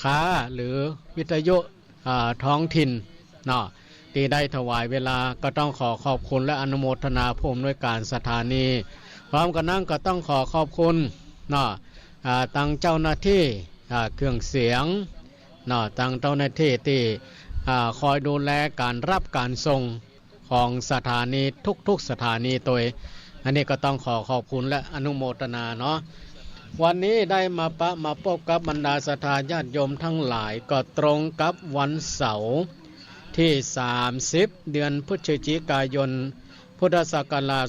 ค้าหรือวิทยุท้องถิ่นเนาะที่ได้ถวายเวลาก็ต้องขอขอบคุณและอนุโมทนาผู้อำนวยการสถานีพร้อมกันนั้นก็ต้องขอขอบคุณเนาะตั้งเจ้าหน้าที่เครื่องเสียงเนาะตั้งเจ้าหน้าที่ที่คอยดูแลการรับการส่งของสถานีทุกๆสถานีตัวอันนี้ก็ต้องขอขอบคุณและอนุโมทนาเนาะวันนี้ได้มาพบกับบรรดาศรัทธาญาติโยมทั้งหลายก็ตรงกับวันเสาร์ที่30เดือนพฤศจิกายนพุทธศักราช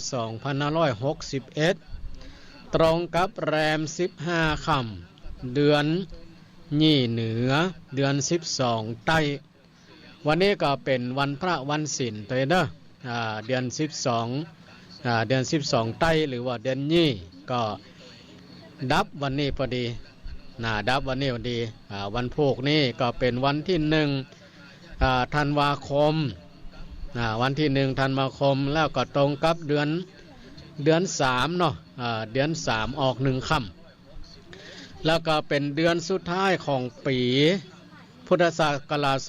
2561ตรงกับแรม15ค่ำเดือนยี่เหนือเดือน12ใต้วันนี้ก็เป็นวันพระวันศีลตัวเด้อเดือน12ใต้หรือว่าเดือนยี่ก็ดับวันนี้พอดีดับวันนี้พอดีวันพุธนี้ก็เป็นวันที่ธันวาคมวันที่ธันวาคมแล้วก็ตรงกับเดือน3เนาะเดือน3ออก1ค่ำแล้วก็เป็นเดือนสุดท้ายของปีพุทธศักราช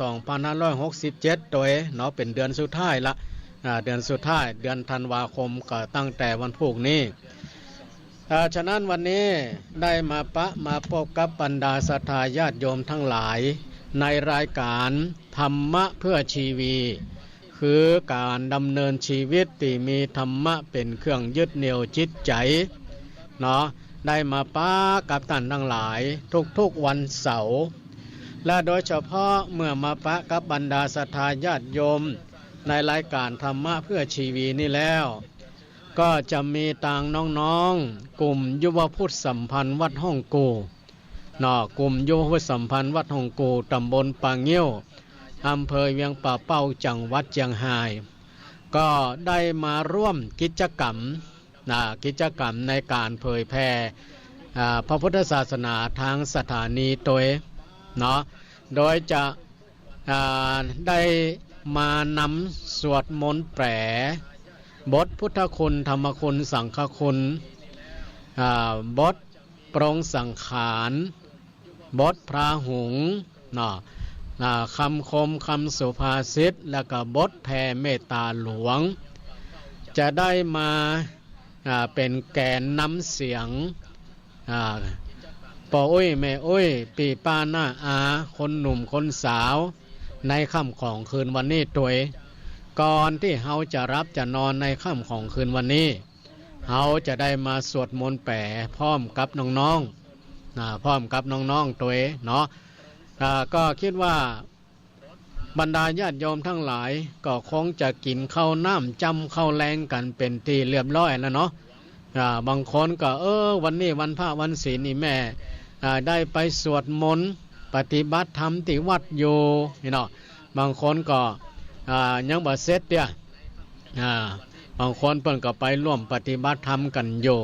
2567โดยเนาะเป็นเดือนสุดท้ายละเดือนสุดท้ายเดือนธันวาคมก็ตั้งแต่วันพุธนี้ฉะนั้นวันนี้ได้มาพบกับบรรดาศรัทธาญาติโยมทั้งหลายในรายการธรรมะเพื่อชีวีคือการดำเนินชีวิตที่มีธรรมะเป็นเครื่องยึดเหนี่ยวจิตใจเนาะได้มากับท่านทั้งหลายทุกวันเสาร์และโดยเฉพาะเมื่อมากับบรรดาศรัทธาญาติโยมในรายการธรรมะเพื่อชีวีนี่แล้วก็จะมีต่างน้องๆกลุ่มยุวพุทธสัมพันธ์วัดห้องกูกลุ่มยุวพุทธสัมพันธ์วัดห้องกูตำบลปางเงี้ยวอำเภอเวียงป่าเป้าจังหวัดเชียงรายก็ได้มาร่วมกิจกรรมในการเผยแผ่พระพุทธศาสนาทางสถานีตัวโดยจะได้มานำสวดมนต์แปลบทพุทธคุณธรรมคุณสังฆคุณบทปรงสังขารบทพระหุงคำคมคำสุภาษิตและก็บทแผ่เมตตาหลวงจะได้มาเป็นแกนนำเสียงปออุ้ยแม่อุ้ยปีป้าหน้าอาคนหนุ่มคนสาวในค่ำของคืนวันนี้ตัวก่อนที่เฮาจะรับจะนอนในค่ำของคืนวันนี้เฮาจะได้มาสวดมนต์แผ่พร้อมกับน้องๆพร้อมกับน้องๆตัวเนาะก็คิดว่าบรรดาญาติโยมทั้งหลายก็คงจะกินข้าวน้ำจำข้าวแรงกันเป็นที่เรียบร้อยแล้วเนาะบางคนก็วันนี้วันพระวันศีลนี่แม่ได้ไปสวดมนต์ปฏิบัติธรรมที่วัดอยู่นี่เนาะบางคนก็ยังบ่เสร็จเด้บางคนเพิ่นก็ไปร่วมปฏิบัติธรรมกันอยู่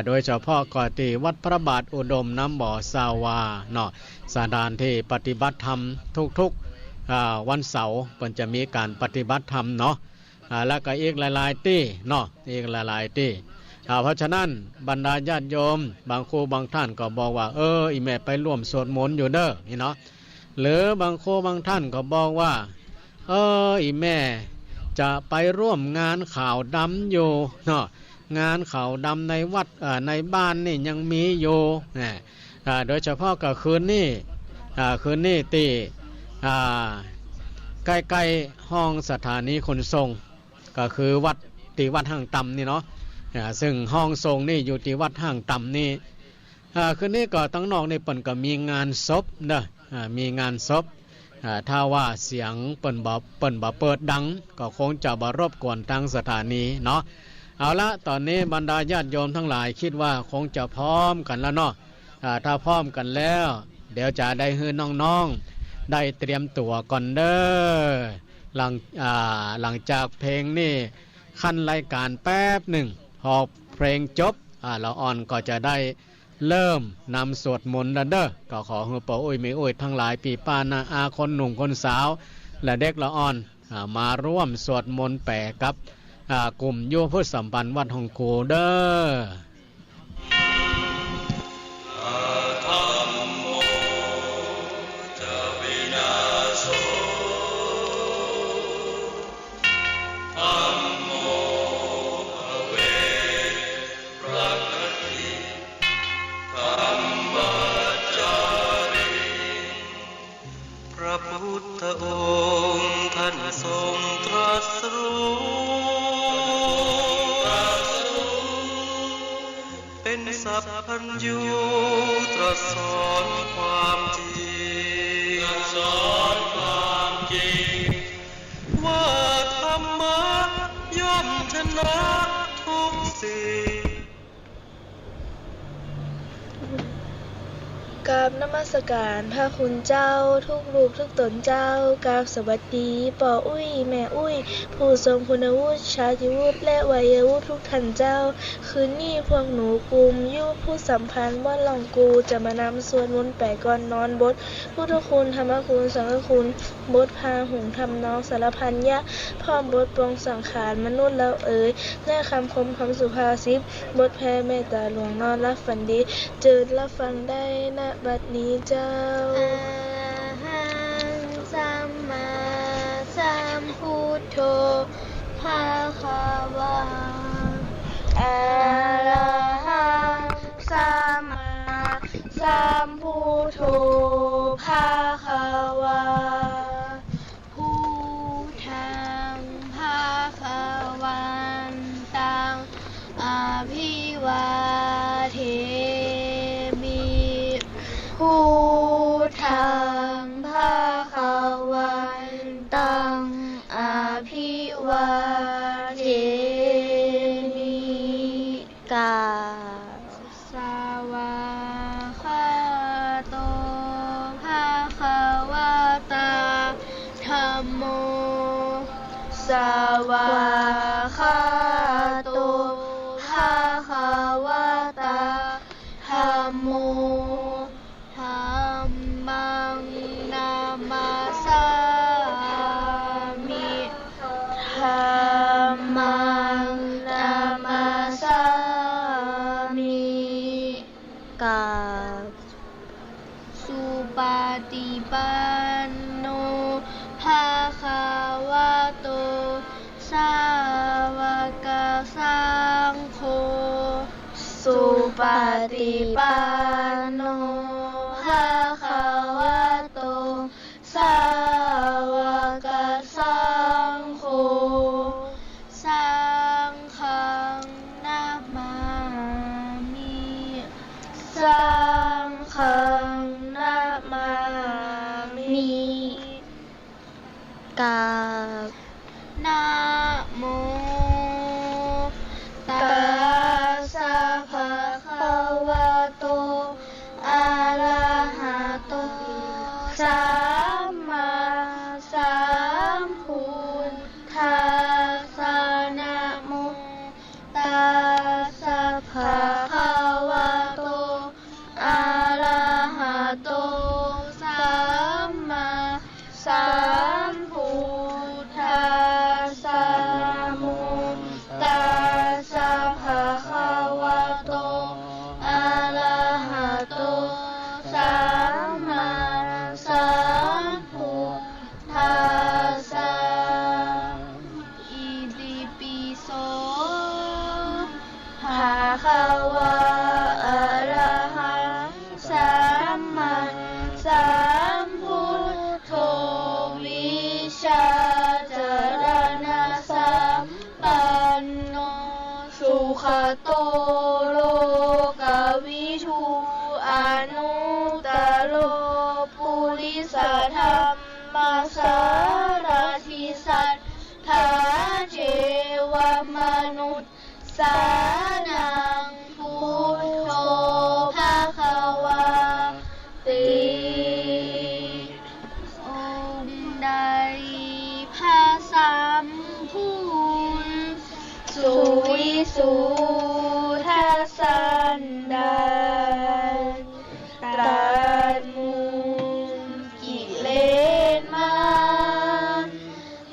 โดยเฉพาะก็ที่วัดพระบาทอุดมน้ำบ่อสาวาเนาะสถานที่ปฏิบัติธรรมทุกวันเสาร์เพิ่นจะมีการปฏิบัติธรรมเนาะแล้วก็อีกหลายๆที่เนาะอีกหลายๆที่เพราะฉะนั้นบรรดาญาติโยมบางครูบางท่านก็บอกว่าอีแม่ไปร่วมสวดมนต์อยู่เด้อนี่เนาะหรือบางครูบางท่านก็บอกว่าอีแม่จะไปร่วมงานข่าวดำอยู่เนาะงานข่าวดำในวัดในบ้านนี่ยังมีอยู่โดยเฉพาะก็คืนนี้ที่ใกล้ๆห้องสถานีขนส่งก็คือวัดห้างต่ำนี่เนาะซึ่งห้องทรงนี่อยู่ที่วัดห้างต่ำนี่คืนนี้ก็ตั้งนอกในเปิ่นก็มีงานศพเด้อมีงานศพถ้าว่าเสียงเปิ่นบ่เปิดดังก็คงจะบ่รบกวนทางสถานีเนาะเอาละตอนนี้บรรดาญาติโยมทั้งหลายคิดว่าคงจะพร้อมกันแล้วเนาะถ้าพร้อมกันแล้วเดี๋ยวจะได้ให้น้องๆได้เตรียมตัวก่อนเด้อหลังจากเพลงนี่ขั้นรายการแป๊บหนึ่งพอเพลงจบเราอ่อนก็จะได้เริ่มนำสวดมนต์เด้อก็ขอให้ปู่อุ้ยแม่อุ้ยทั้งหลายปีป้านาอาคนหนุ่มคนสาวและเด็กละอ่อนมาร่วมสวดมนต์แผ่กับกลุ่มยุวพุทธสัมพันธ์วัดห้องกูเด้อ รักทุกสิ่ง กราบนมัสการพระคุณเจ้าทุกรูปทุกตนเจ้ากราบสวัสดีป่ออุ้ยแม่อุ้ยผู้ทรงคุณวุฒิชาติวุฒิและวัยวุฒิทุกท่านเจ้าคืนนี้พวกหนูกลุ่มยุผู้สัมพันธ์ว่าหลองกูจะมานำสวดมนต์ไปก่อนนอนบทพุทธคุณธรรมคุณสังฆคุณบทพาหุงทำนองสารพันยะพร้อมบทปรงสังขารมนุษย์เราและคำคมคำสุภาษิตบทแผ่เมตตาหลวงนอนรับฝันดีเจิดรับฟังได้ณบัดนี้เจ้าอะหังสัมมาสัมพุทโธภะคะวะอะระหังสัมมาสัมพุทโธภะคะวะพุทธังภะคะวันตังอะภิวาเทมิพุทธังภะคะวันตังอะภิวาเทมิกาสวะคาโตภะคะวะตาธัมโมสวะคาโตภะคะวะตาธัมโมธัมมังนามาสามิธัมมังนามาสามิกาสุปฏิปันโนภะคะวะโตสาวกสังโฆสุปฏิปันโนภะคะวะโตสาวกสังโฆสังฆังนะมามิสังฆังนะมามิกราบนะโมตัสสะภะคะวะโตอะระหะโตสัมมาสัมพุทธัสสะนะโมตัสสะภะคะวะโตอะระหะโตสัมมาสัมพุทธัสสะนะโมตัสสะภะคะวะโตอะระหะโตสัมมาสัมพุทธัสสะอิติปิโสภะคะวะอะระหังสัมมาสัมพุทโธวิชาจารณะสัมปันโนสุขโตโลกวิทูอนุตตโรปุริสธรรมสารถิสัทธาเทวมนุษย์สานังพุทโธภะคะวะติองค์ใดพระสัมพุทธสุวิสุทธสันดานตรัสมูลกิเลสมาร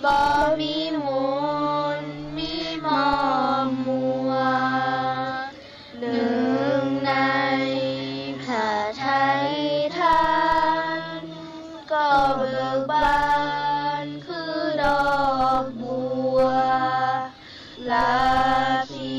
บ่มีมนต์มีมอมมัวหนึ่งในพระทัยทานก็เบิกบานคือดอกบัวลาภี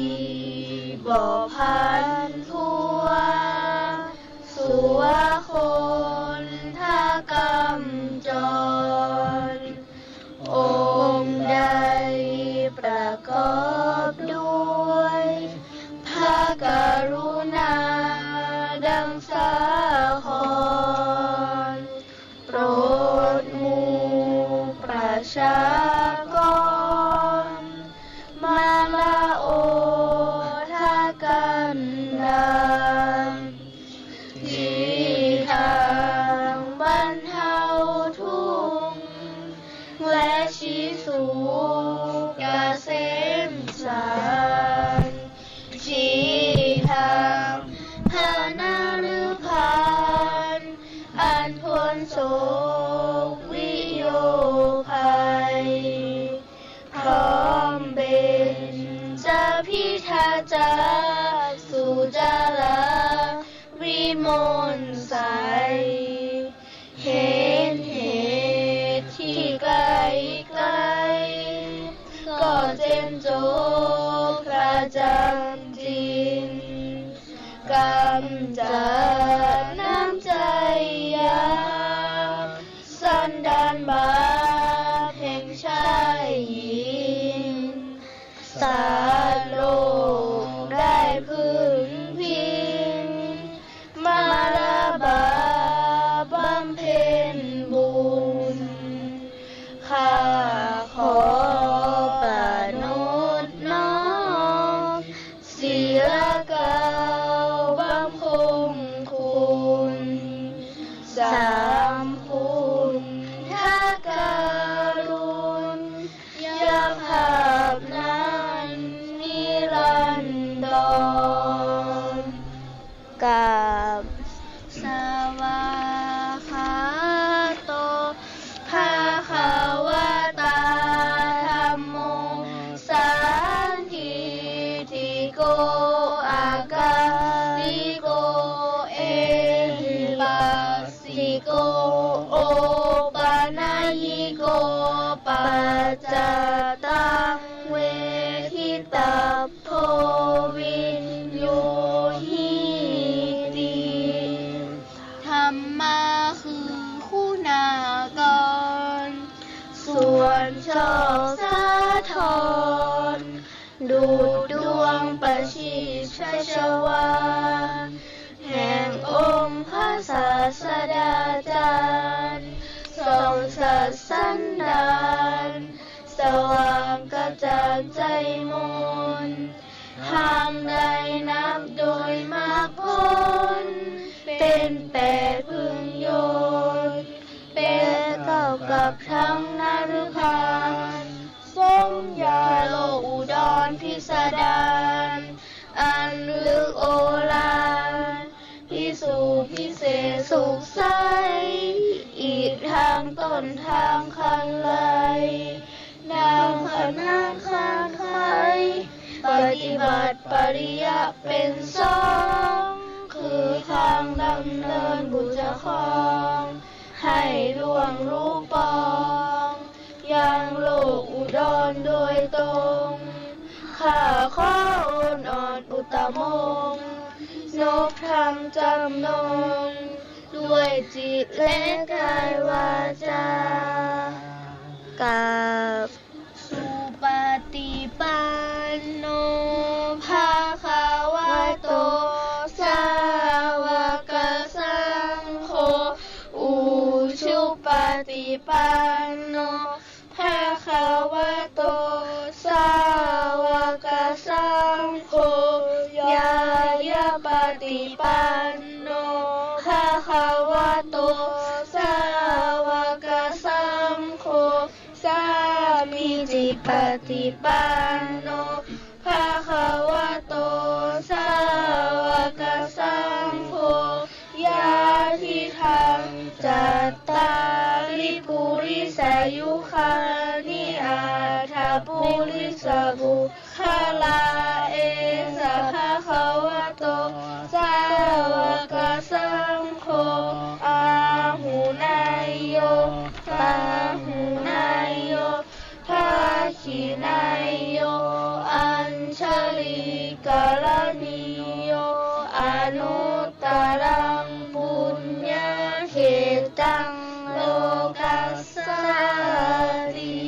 กวิโยภัยพร้อมเป็นจะพิทาจากสู่จาราวิมลใสเห็นเหตุที่ไกลไกลก็เจนโจกระจำจินกำจัดน้ำใจยาสันดานบาปแห่งชายหญิงสาโลกได้พึ่งพิงมาลาบาบำเพ็ญบุญข้าขอประนุษน้อมศิลเก่าบังคมคุณสามคุณทักการุณยาภาพนั้นนิรันดรกับสวาคาโตภาคาวตาธัมโมสันทิติโกอากาลิโกเอหิปัสสิโกโอปานายิโกปัจจตังเวทิตาโพวินโยหิติธรรมาคือคุณากรส่วนโชคสาธรดูดดวงประชีพชัชวาลแห่งองค์พระศาสดาจารย์ทรงสัตย์สันดานสว่างกระจ่างใจมนทางใดนับโดยมากผลเป็นแปดพึงโยนเป็นเก้ากับทั้งนฤพานทรงยาโลกอุดรพิสดารอันลึกโอฬารพิสูจน์พิเศษสุขใสอีกทางต้นทางคันไลนางขนานคานไขปฏิบัติปริยะเป็นสองคือทางดำเนินบุญคองให้ล่วงรู้ปองยังโลกอุดรโดยตรงข้าขอโอนอ่อนอุตมงค์นบธรรมจำนงด้วยจิตและกายวาจากาบสุปฏิปันโนภาคาวะโตสาวกสังโฆอุชุปฏิปันโนภาคาวะโตสาวกสังโฆยายาปฏิปันโนภาคาวะโตสาวกสังโฆสามีจิปฏิปันโนภาคาวะโตสาวกสังโฆยาทิทังจัตตาริปุริสายุคานิอาทาปุริสบุคลาเอสะภาคาวะโตสาวกสังโฆอาหุนายโยปาหุนายโยภาคินายโยอัญชลิกาลนิโยอนุตตรังปุญญเขตังโลกัสสติ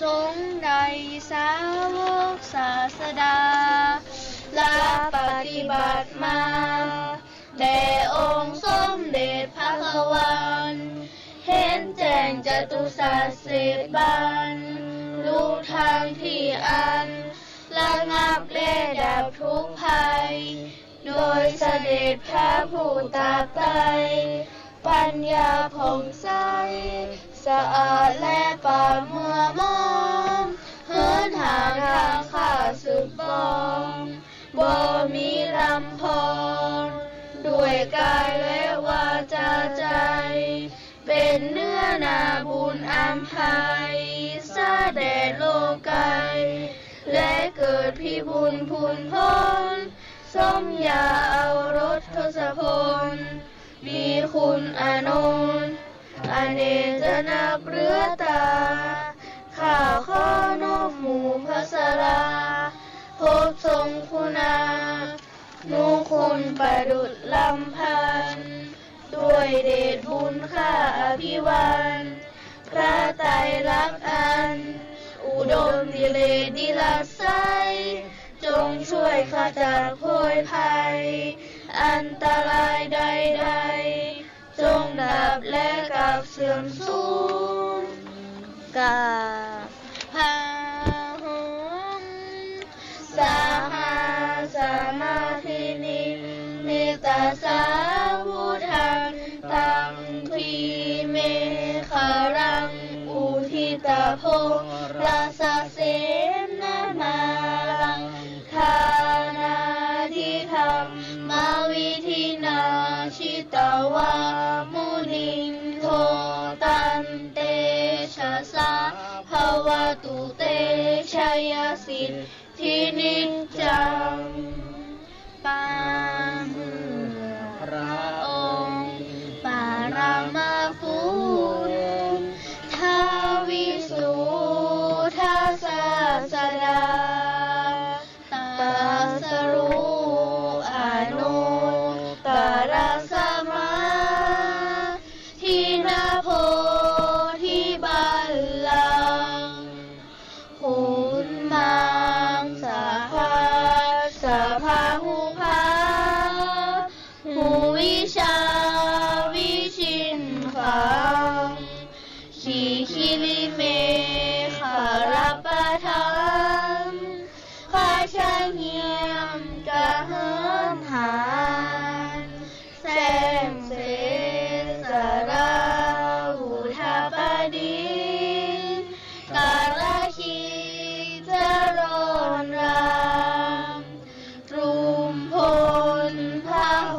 ทรงในสาวกศาสดาและปฏิบัติมาแต่องค์สมเด็จพระควันเห็นแจ้งจตุศาสตร์เศษบันรู้ทางที่อันระงับและดับทุกภัยโดยเสด็จพระผู้ตรัสไตรปัญญาผ่องใสสะอาดและปราดมัวมองเหินหาทางข้าศึกบองบ่มีลำพองด้วยกายและวาจา ใจ เป็นเนื้อนาบุญอำไพซาแด่โลกายและเกิดพิบุญพูนพ้นสมยาเอารถทศพลมีคุณอานนท์อเนกนับเรือตาข้าขอนอบหมู่พระสราพบทรงคุณานุคุณประดุจลำพันธ์ด้วยเดชบุญข้าอภิวันพระไตรลักษณ์อันอุดมดิเลกดิลาไซจงช่วยขจัดโพยภัยอันตรายใดๆจงดับและกลับเสื่อมสูญกาพาหุมสาหาสมาธินินิตาสาวุธังตังพีเมฆารังอุทิตาโพราสเสนามาลังทานาทิธรรมมาวิธินาชิตาวามุนินโทตันเตชะสาภวตุเตชัยสิทธินิจจังปาเมื่อพระองค์ปารามาภูทาวิสุทธาศาสดาตรัสรู้อนุตตรสัมมาทินาโพธิบัลลังก์หุนมังสาภาสาภาหุภาหูวิชาวิชินขังขีคิลิเมขารปะทังข้าช่างเงียมกะเหินหานแสงเสสราหุทาปดีกาลคีจะร้อนรางตรุมพลพระโห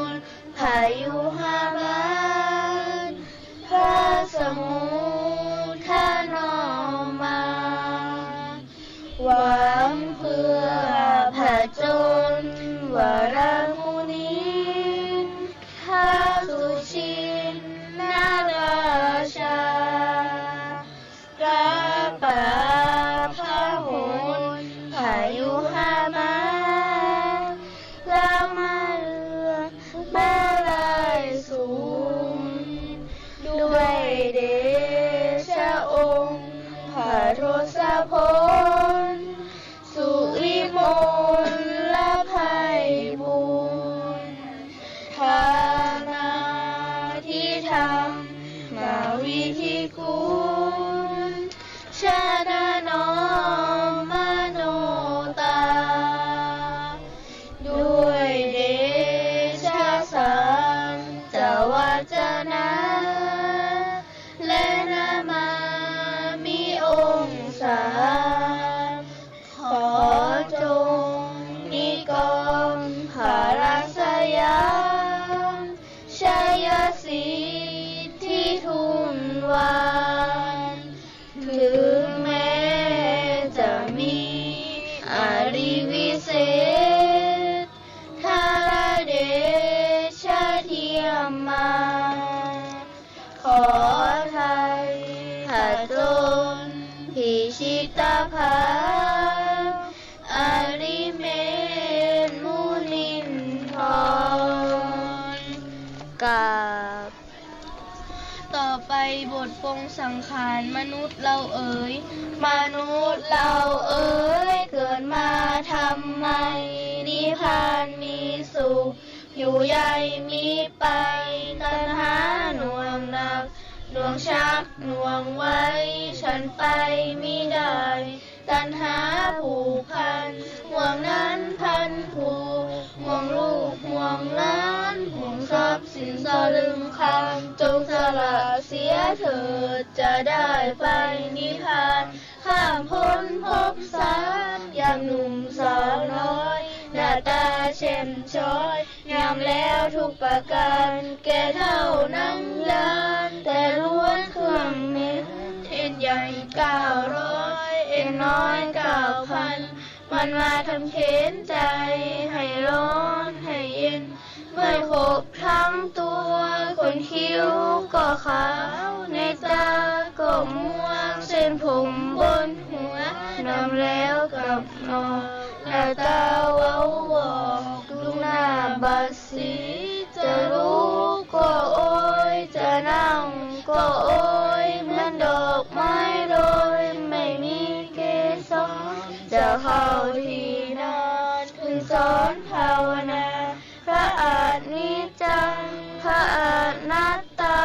นพายุหาบานพระสมุทานอมาหวังเพื่อผจญวรมุนีข้าสุชินนาราชากาปาพระโหนพายุหามาลามาเรือแม่ลายสูงด้วยเดชะองค์พระทศพลสุริมลละภัยบุญทานาทิธรรมมาวิธิกุลชาดานอมโนตาด้วยเดชะสังจวัจนะและนามามิองค์สามขอจงนิกรภารัสยามชัยสิทธิทุนวานถึงแม้จะมีอริวิเศษทาราเดชะเทียมมาขอไทยผจญพิชิตภาอริเมนมุนินทรกาบต่อไปบทปรงสังขารมนุษย์เราเอ๋ยมนุษย์เราเอ๋ยเกิดมาทำไมนิพพานมีสุขอยู่ใหญ่มีไปตัณหาหน่วงหนักหน่วงชักหน่วงไว้ฉันไปมิได้ตัณหาผูกพันห่วงนั้นพันผูกห่วงลูกห่วงหลานห่วงทรัพย์สินสลึงคำจงสละเสียเถิดจะได้ไปนิพพานข้ามพ้นภพสามอย่างหนุ่มสาวน้อยหน้าตาเช่มช้อยงา ำแล้วทุกประการแก่เท่านั้นยานแต่ล้วนเครื่องเม็ดเอ็นใหญ่900เอ็นน้อย9,000มันมาทำเข็นใจให้ร้อนให้เย็นเมื่อครบทั้งตัวคนคิ้วก็ขาวในตาก็ม่วงเส้นผมบนหัวนำแล้วกับนอนแต่ตาเว้าบอกลูกหน้าบัดสีจะรู้ก็โอยจะนั่งก็โอยเหมือนดอกไม้โรยไม่มีเกสรจะเข้าที่นอนถึงสอนภาวนาพระอาจนิจังพระอาจนัตตา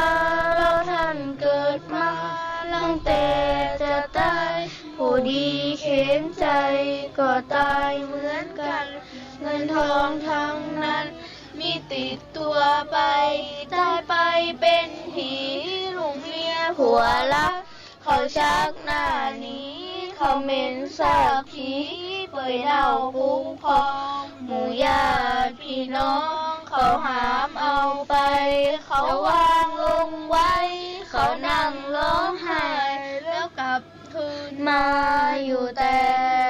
เราท่านเกิดมาตั้งแต่จะตายผู้ดีเข็นใจก็ตายเหมือนกันเงินทองทั้งนั้นมีติดตัวไปตายไปเป็นผีลุงเมียผัวรักเขาชักหน้านี้เขาเหม็นซากผีเปื่อยเน่าพุงพองหมู่ญาติพี่น้องเขาหามเอาไปเขาวางลงไว้เขานั่งร้องไห้แล้วกลับคืนมาอยู่แต่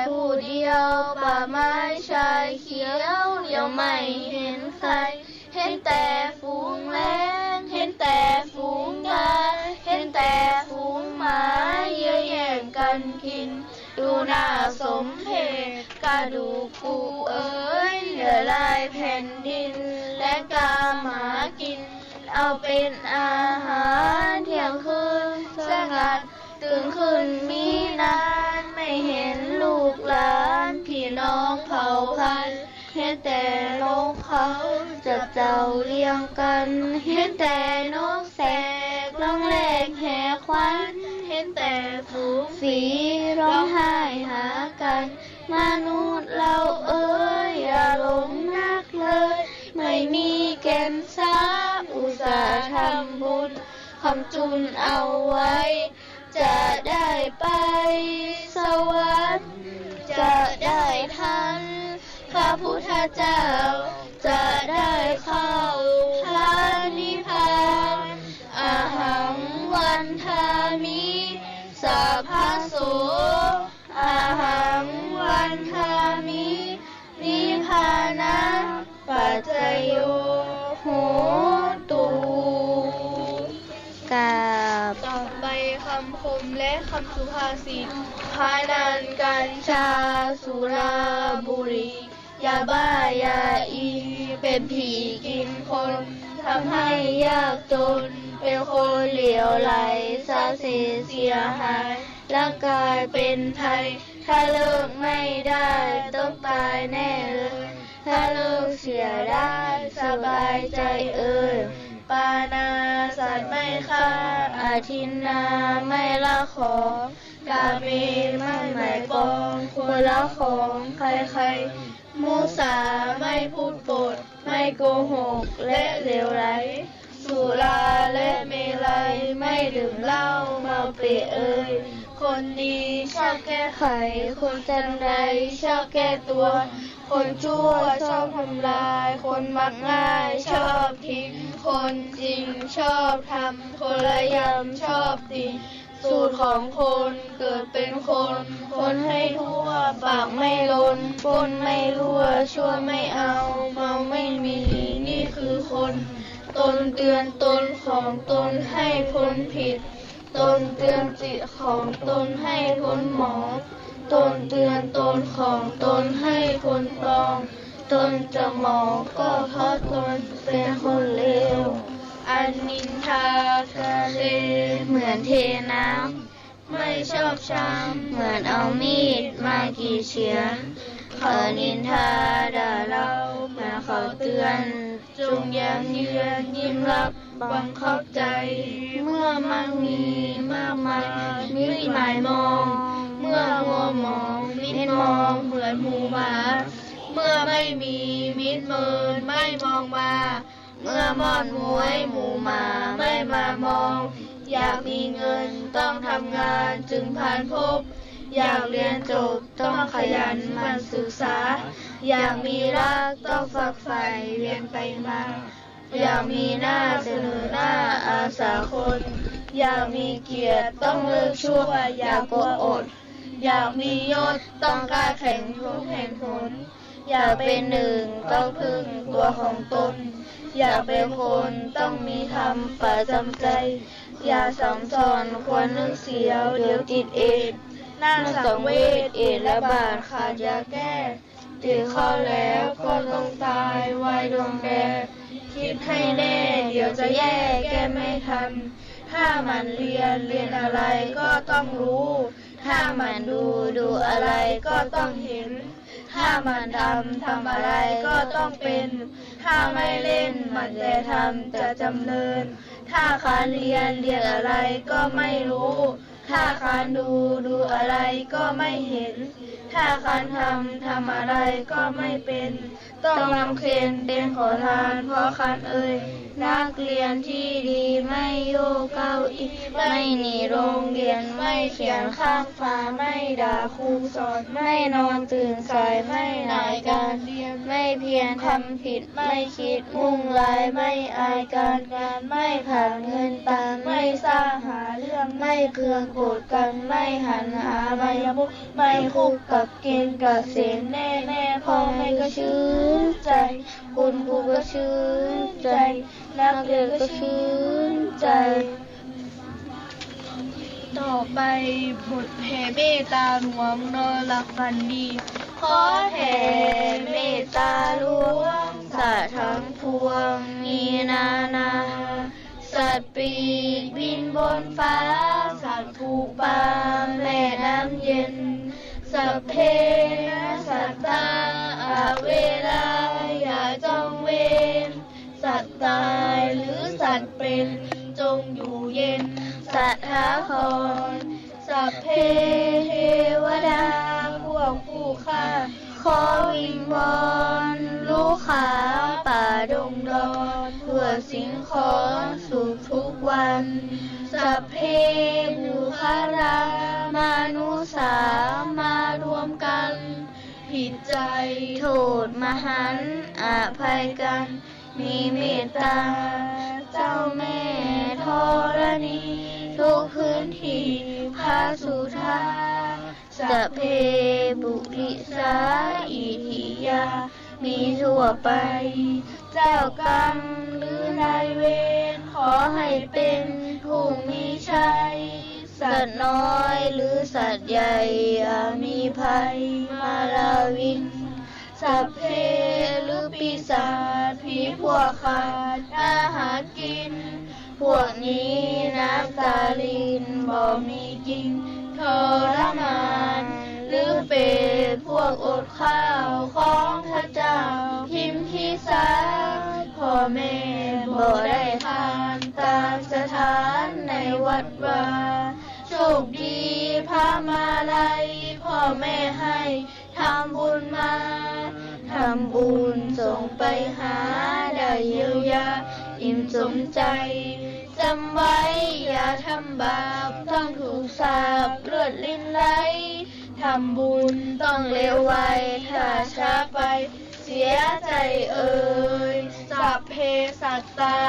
ผู้เดียวป่าไม้ชายเขียวเดียวไม่เห็นใครเห็นแต่ฝูงแล้งเห็นแต่ฝูงกาเห็นแต่ฝูงหมาเยื่อแย่งกันกินดูน่าสมเพชกระดูกปูเอ๋ยเหลือลายแผ่นดินและกาหมากินเอาเป็นอาหารเที่ยงคืนสงัดตื่นขึ้นมีนานไม่เห็นลูกหลานพี่น้องเผ่าพันธุ์เห็นแต่นกเขาจับเจ้าเลี้ยงกันเห็นแต่นกแสกร้องแรกแห่ควันเห็นแต่ฝูงสีร้องไห้หากันมนุษย์เราเอ้ยอย่าหลงนักเลยไม่มีแก่นสาอุตส่าห์ทำบุญคำจุนเอาไว้จะได้ไปสวรรค์จะได้ทันพระพุทธเจ้าจะได้เข้าพระนิพพานอาหังวันทามิสัพพโสอาหังวันทามินิพพานะปัจจโยโหตุกาบต่อไปคำคมและคำสุภาษิตพานันกัญชาสุราบุหรี่ยาบ้ายาอีเป็นผีกินคนทำให้ยากจนเป็นคนเหลวไหลสาเสียหายร่างกายเป็นภัยถ้าเลิกไม่ได้ต้องตายแน่เลยถ้าเลิกเสียได้สบายใจเอ่ยปานาสัตว์ไม่ฆ่าอาทินนาไม่ละของกาเมไม่หมายปองควรละของใครๆมุสาไม่พูดปดไม่โกหกและเลวไหลสุราและเมลัยไม่ดื่มเหล้าเมาเปะเอ่ยคนดีชอบแก้ไขคนจันไรชอบแก้ตัวคนชั่วชอบทำลายคนมักง่ายชอบทิ้งคนจริงชอบทำคนละยำชอบติสูตรของคนเกิดเป็นคนคนให้ทั่วปากไม่ล้นปนไม่รั่วชั่วไม่เอาเมาไม่มีนี่คือคนตนเตือนตนของตนให้พ้นผิดตนเตือนจิตของตนให้พ้นหมองตนเตือนตนของตนให้พ้นปองตนจะหมองก็เพราะตนเป็นคนเลวอันนินทากาเลเหมือนเทน้ำไม่ชอบช้ำเหมือนเอามีดมากรีดเฉือนเขานินทาด่าเราเหมือนเขาเตือนจงยังเยือนยิ้มรับบังคับใจเมื่อมันมีมากมายมิตรหมายมองเมื่อมัวมองมิตรมองเหมือนหมูหมาเมื่อไม่มีมิตรเมินไม่มองมาเมื่อมอดมวยหมูหมาไม่มามองอยากมีเงินต้องทำงานจึงผ่านพบอยากเรียนจบต้องขยันหมั่นศึกษา อยากมีรักต้องฝักใฝ่เวียนไปมา อยากมีหน้าเสนอหน้าอาสาคน อยากมีเกียรติต้องเลิกชั่วอย่ากลัวอด อยากมียศต้องกล้าแข่งทุกแห่งผล อยากเป็นหนึ่งต้องพึ่งตัวของตน อยากเป็นคนต้องมีธรรมประจำใจ อย่าสังสอนควรนึกเสียวเดี๋ยวติดเอดส์นั่งสังเวชเอดส์และบาดขาดยาแก้ติดเข้าแล้วก็ต้องตายไว้ดวงแดงคิดให้แน่เดี๋ยวจะแย่แก้ไม่ทัน ถ้ามันเรียนอะไรก็ต้องรู้ ถ้ามันดูอะไรก็ต้องเห็น ถ้ามันทำอะไรก็ต้องเป็น ถ้าไม่เล่นมันแต่ทำจะจำเริญ ถ้าคานเรียนอะไรก็ไม่รู้ ถ้าคานดูอะไรก็ไม่เห็น ถ้าคานทำอะไรก็ไม่เป็น ต้องนำเคนเป็นขอทานเพราะคานนักเรียนที่ดีไม่โยกเก้าอี้ไม่หนีโรงเรียนไม่เขียนข้างฝาไม่ด่าครูสอนไม่นอนตื่นสายไม่หนายการเรียนไม่เพียรทำผิดไม่คิดมุ่งร้ายไม่อายการงานไม่ผ่านเงินตามไม่สร้างหาเรื่องไม่เคืองโกรธกันไม่หันหาใบยมุกไม่คุกกับเกณฑ์กับเสนแน่พ่อแม่ก็ชื่นใจคุณครูก็ชื่นใจนักเรียนก็ชื่นใจต่อไปบทแผ่เมตตาหลวงนอนหลับฝันดีขอแผ่เมตตาหลวงสัตว์ทั้งพวงมีนาสัตว์ปีกบินบนฟ้าสัตว์ผูกปางแม่น้ำเย็นสัพเพสัตตาเวลาอย่าจ้องเวรสัตว์ตายหรือสัตว์เป็นจงอยู่เย็นสัทธาครสัพเพเทวดาพวกผู้ฆ่าขอวิงวอนลูกขาป่าดงดอนเพื่อสิ่งของสุขทุกวันสัพเพบุคลามนุสามารวมกันผิดใจโทษมหันต์อภัยกันมีเมตตาเจ้าแม่ธรณีทุกพื้นที่พาสุธาสัพเพบุริสาอิทิยามีทั่วไปเจ้ากรรมหรือนายเวรขอให้เป็นผู้มีชัยสัตว์น้อยหรือสัตว์ใหญ่อย่ามีภัยมาลาวินสัพเพหรือปีศาจผีพวกขาดอาหารกินพวกนี้น้ำตาลินบ่มีกินทรมานหรือเป็นพวกอดข้าวของพระเจ้าพิมพิสารพ่อแม่บ่ได้ทานตามสถานในวัดวาโชคดีพามาลัยพ่อแม่ให้ทำบุญมาทำบุญส่งไปหาได้เยียวยาอิ่มสมใจจำไว้อย่าทำบาปต้องถูกสาปเลือดลิ้นไหลทำบุญต้องเร็วไวถ้าช้าไปเสียใจเอ่ยสัพเพสัตตา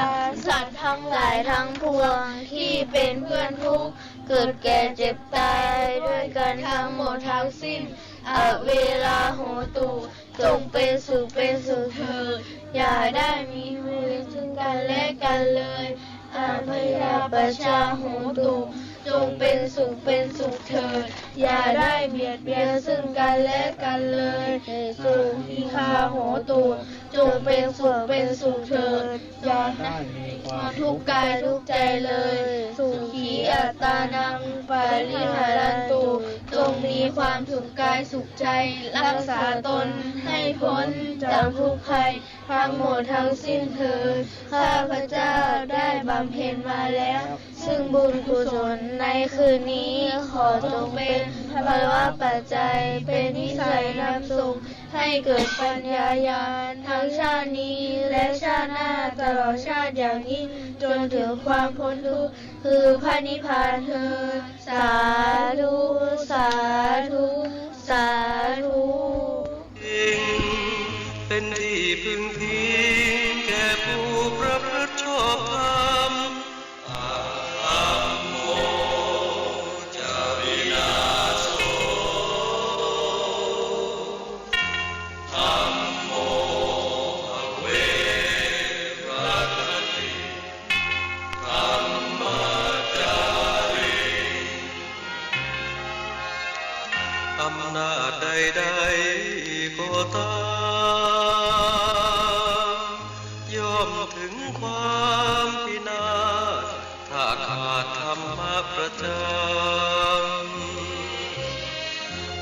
สัตว์ทั้งหลายทั้งปวงที่เป็นเพื่อนทุกข์เกิดแก่เจ็บตายด้วยกันทั้งหมดทั้งสิ้นเวลาโหตุจงเป็นสุขเถิดอย่าได้มีเวรซึ่งกันและกันเลยพยาประชาโหตุจงเป็นสุขเถิดอย่าได้เบียดเบียนซึ่งกันและกันเลยสุขีคาโหตุจงเป็นสุขเถิดอย่าได้มีความทุกข์กายทุกข์ใจเลยสุขีอัตตานังปาริหารันตุจงมีความสุขกายสุขใจรักษาตนให้พ้นจากทุกข์ภัยทั้งหมดทั้งสิ้นเถิดข้าพเจ้าได้บำเพ็ญมาแล้วซึ่งบุญกุศลในคืนนี้ขอจงเป็นภาวะปัจจัยเป็นนิสัยนำสุขให้เกิดปัญญาญาณทั้งชาตินี้และชาติหน้าตลอดชาติอย่างยิ่งจนถึงความพ้นทุกข์คือพระนิพพานเถิดสาธุสาธุสาธุ ตามย่อมถึงความพินาศถ้าขาดธรรมะประจำ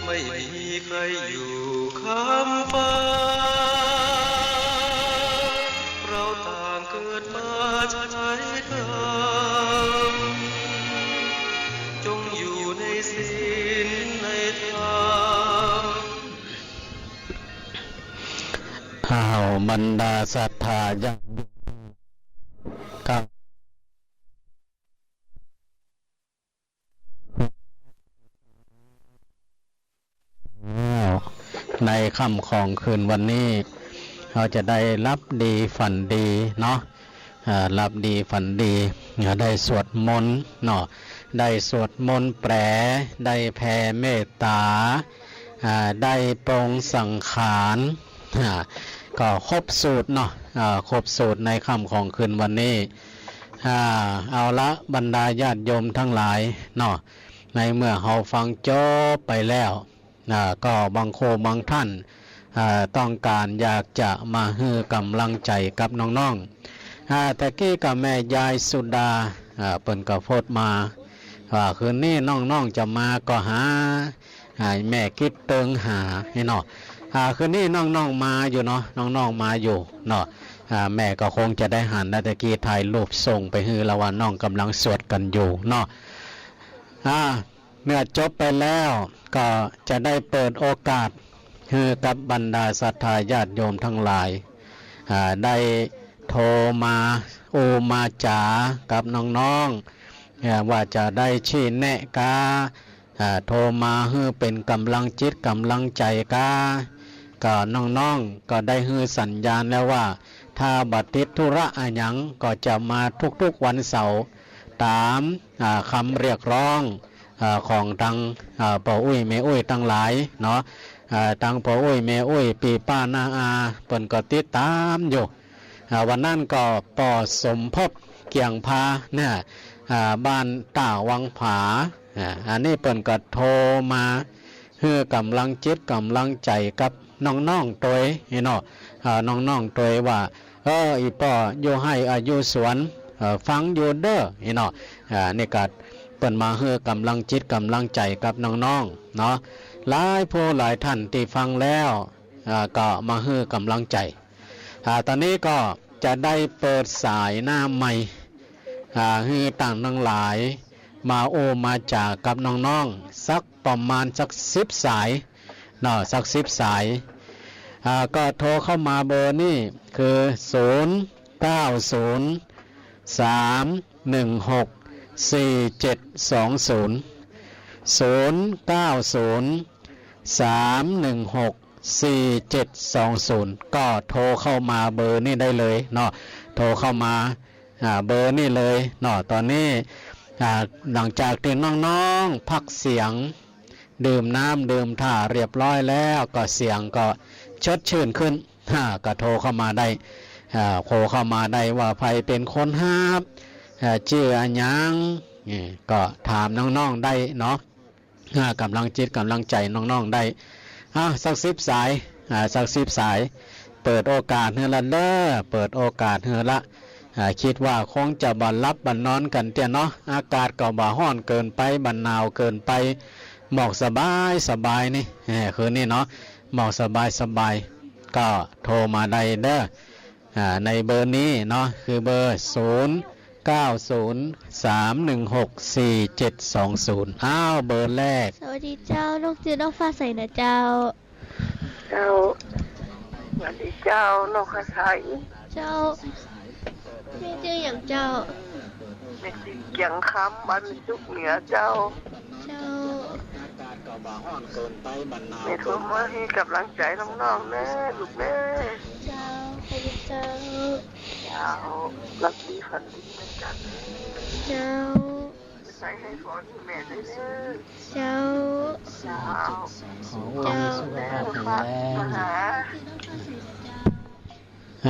ไม่มีใครอยู่ค้ำฟ้าเราต่างเกิดมาใช้กรรมจงอยู่ในศีลในธรรม อ้าวบรรดาศรัทธาญาติโยมครับในค่ำของคืนวันนี้เราจะได้รับดีฝันดีเนาะรับดีฝันดีได้สวดมนต์เนาะได้สวดมนต์แปลได้แผ่เมตตาได้ปรงสังขารก็ครบสูตรเนาะครบสูตรในค่ำของคืนวันนี้เอาละบรรดาญาติโยมทั้งหลายเนาะในเมื่อเราฟังจบไปแล้วก็บางโคบางท่านต้องการอยากจะมาให้กำลังใจกับน้องๆแต่กี้กับแม่ยายสุดาเปิ่นก็โพดมาว่าคืนนี้น้องๆจะมาก็หาแม่คิดเติงหาให้เนาะคืนนี้น้องๆมาอยู่เนาะน้องๆมาอยู่เนาะแม่ก็คงจะได้หันตะกี้ถ่ายรูปส่งไปให้ละว่าน้องกำลังสวดกันอยู่เนาะเมื่อจบไปแล้วก็จะได้เปิดโอกาสให้กับบรรดาศรัทธาญาติโยมทั้งหลายได้โทรมาโอมาจากับน้องๆว่าจะได้ชี้แนะกาโทรมาให้เป็นกำลังจิตกำลังใจก็น้องๆก็ได้ให้สัญญาณแล้วว่าถ้าบัดติดธุระอะหยังก็จะมาทุกๆวันเสาร์ตามคำเรียกร้องของทางป่ออุ้ยแม่อุ้ยทั้งหลายเนาะทางป่ออุ้ยแม่อุ้ยปีป้านาอาเปิ่นก็ติดตามอยู่วันนั้นก็ป่อสมภพเกียงพาเนี่ยบ้านต่าวังผาอันนี้เปิ่นก็โทรมาเพื่อกำลังจิตกำลังใจกับน้องๆตัวเนาะน้องๆตัวว่าอีป่ออยู่ให้อายุสวนฟังอยู่เด้อเนาะนี่ก็เปิ่นมาเพื่อกำลังจิตกำลังใจกับน้องๆเนาะหลายผู้หลายท่านที่ฟังแล้วก็มาเพื่อกำลังใจตอนนี้ก็จะได้เปิดสายหน้าใหม่ให้ต่างทั้งหลายมาโอมาจากกับน้องๆสักประมาณสัก10 สายเนาะสัก10 สายก็โทรเข้ามาเบอร์นี่คือ0903164720 ก็โทรเข้ามาเบอร์นี่ได้เลยเนาะโทรเข้ามาเบอร์นี่เลยเนาะตอนนี้หลังจากที่น้องๆพักเสียงดื่มน้ำดื่มท่าเรียบร้อยแล้วก็เสียงก็ชดชื่นขึ้นก็โทรเข้ามาได้โทรเข้ามาได้ว่าใครเป็นคนหาบชื่ออันยังก็ถามน้องๆได้เนาะกำลังจิตกำลังใจน้องๆได้สัก10 สายสัก10 สายเปิดโอกาสเฮือละเด้อเปิดโอกาสเฮือละคิดว่าคงจะบันรับบันนอนกันเตี้ยเนาะอากาศก็บ่ร้อนเกินไปบันหนาวเกินไปหมอกสบายนี่คืนนี้เนาะหมอกสบายก็โทรมาได้เด้อในเบอร์นี้เนาะคือเบอร์0903164720เบอร์แรกสวัสดีเจ้าน้องจือน้องฟ้าใสนะเจ้าสวัสดีเจ้านกกระไทยเจ้าแม่ชื่ออย่างเจ้าแม่ชื่อเกียงคำบ้านจุกเหนือเจ้าแม่โทรมาให้กำลังใจน้องๆแม่ลูกแม่เจ้าขอบคุณเจ้ารักดีฝันดีนะจ๊ะเจ้าใส่ให้ฝนแม่ด้วยนะเจ้าแม่ฝากมาห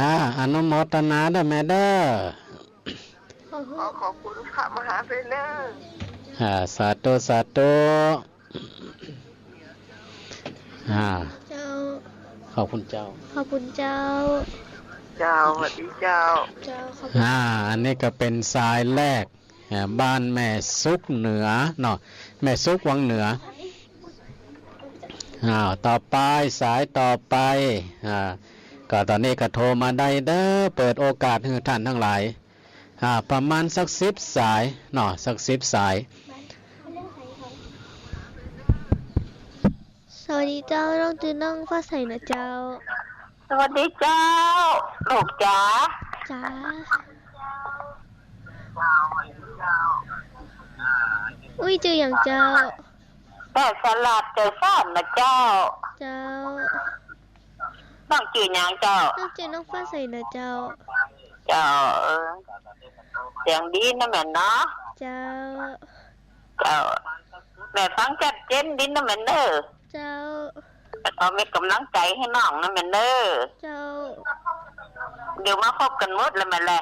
าอนุโมทนาเด้อแม่เด้อขอบคุณพระมหาไปเนอสาธุเจ้าข อบคุณเจ้า ขอบคุณเจ้า เจ้าสวัสดีเจ้า เจ้าขอบคุณ อันนี้ก็เป็นสายแรกบ้านแม่ซุกเหนือเนาะแม่ซุกวังเหนือต่อไปสายต่อไปก็ตอนนี้ก็โทรมาได้เด้อเปิดโอกาสให้ท่านทั้งหลายประมาณสัก10 สายเนาะสัก10 สาย สวัสดีเจ้าน้องจือน้องฟ้าใสนะเจ้า สวัสดีเจ้าลูกจ๋า จ้าอุ้ยจืออย่างเจ้า แต่สลัดเจอซ่อนนะเจ้า เจ้า น้องจือหยังเจ้า น้องจือน้องฟ้าใสนะเจ้า เจ้าเสียงดีนะแม่เนาะ เจ้า เจ้าแม่ฟังจัดเจนดีนะแม่เด้อ เจ้า เอามีกำลังใจให้น้องนะแม่เด้อ เจ้า เดี๋ยวมาพบกันหมดแล้วแม่แหละ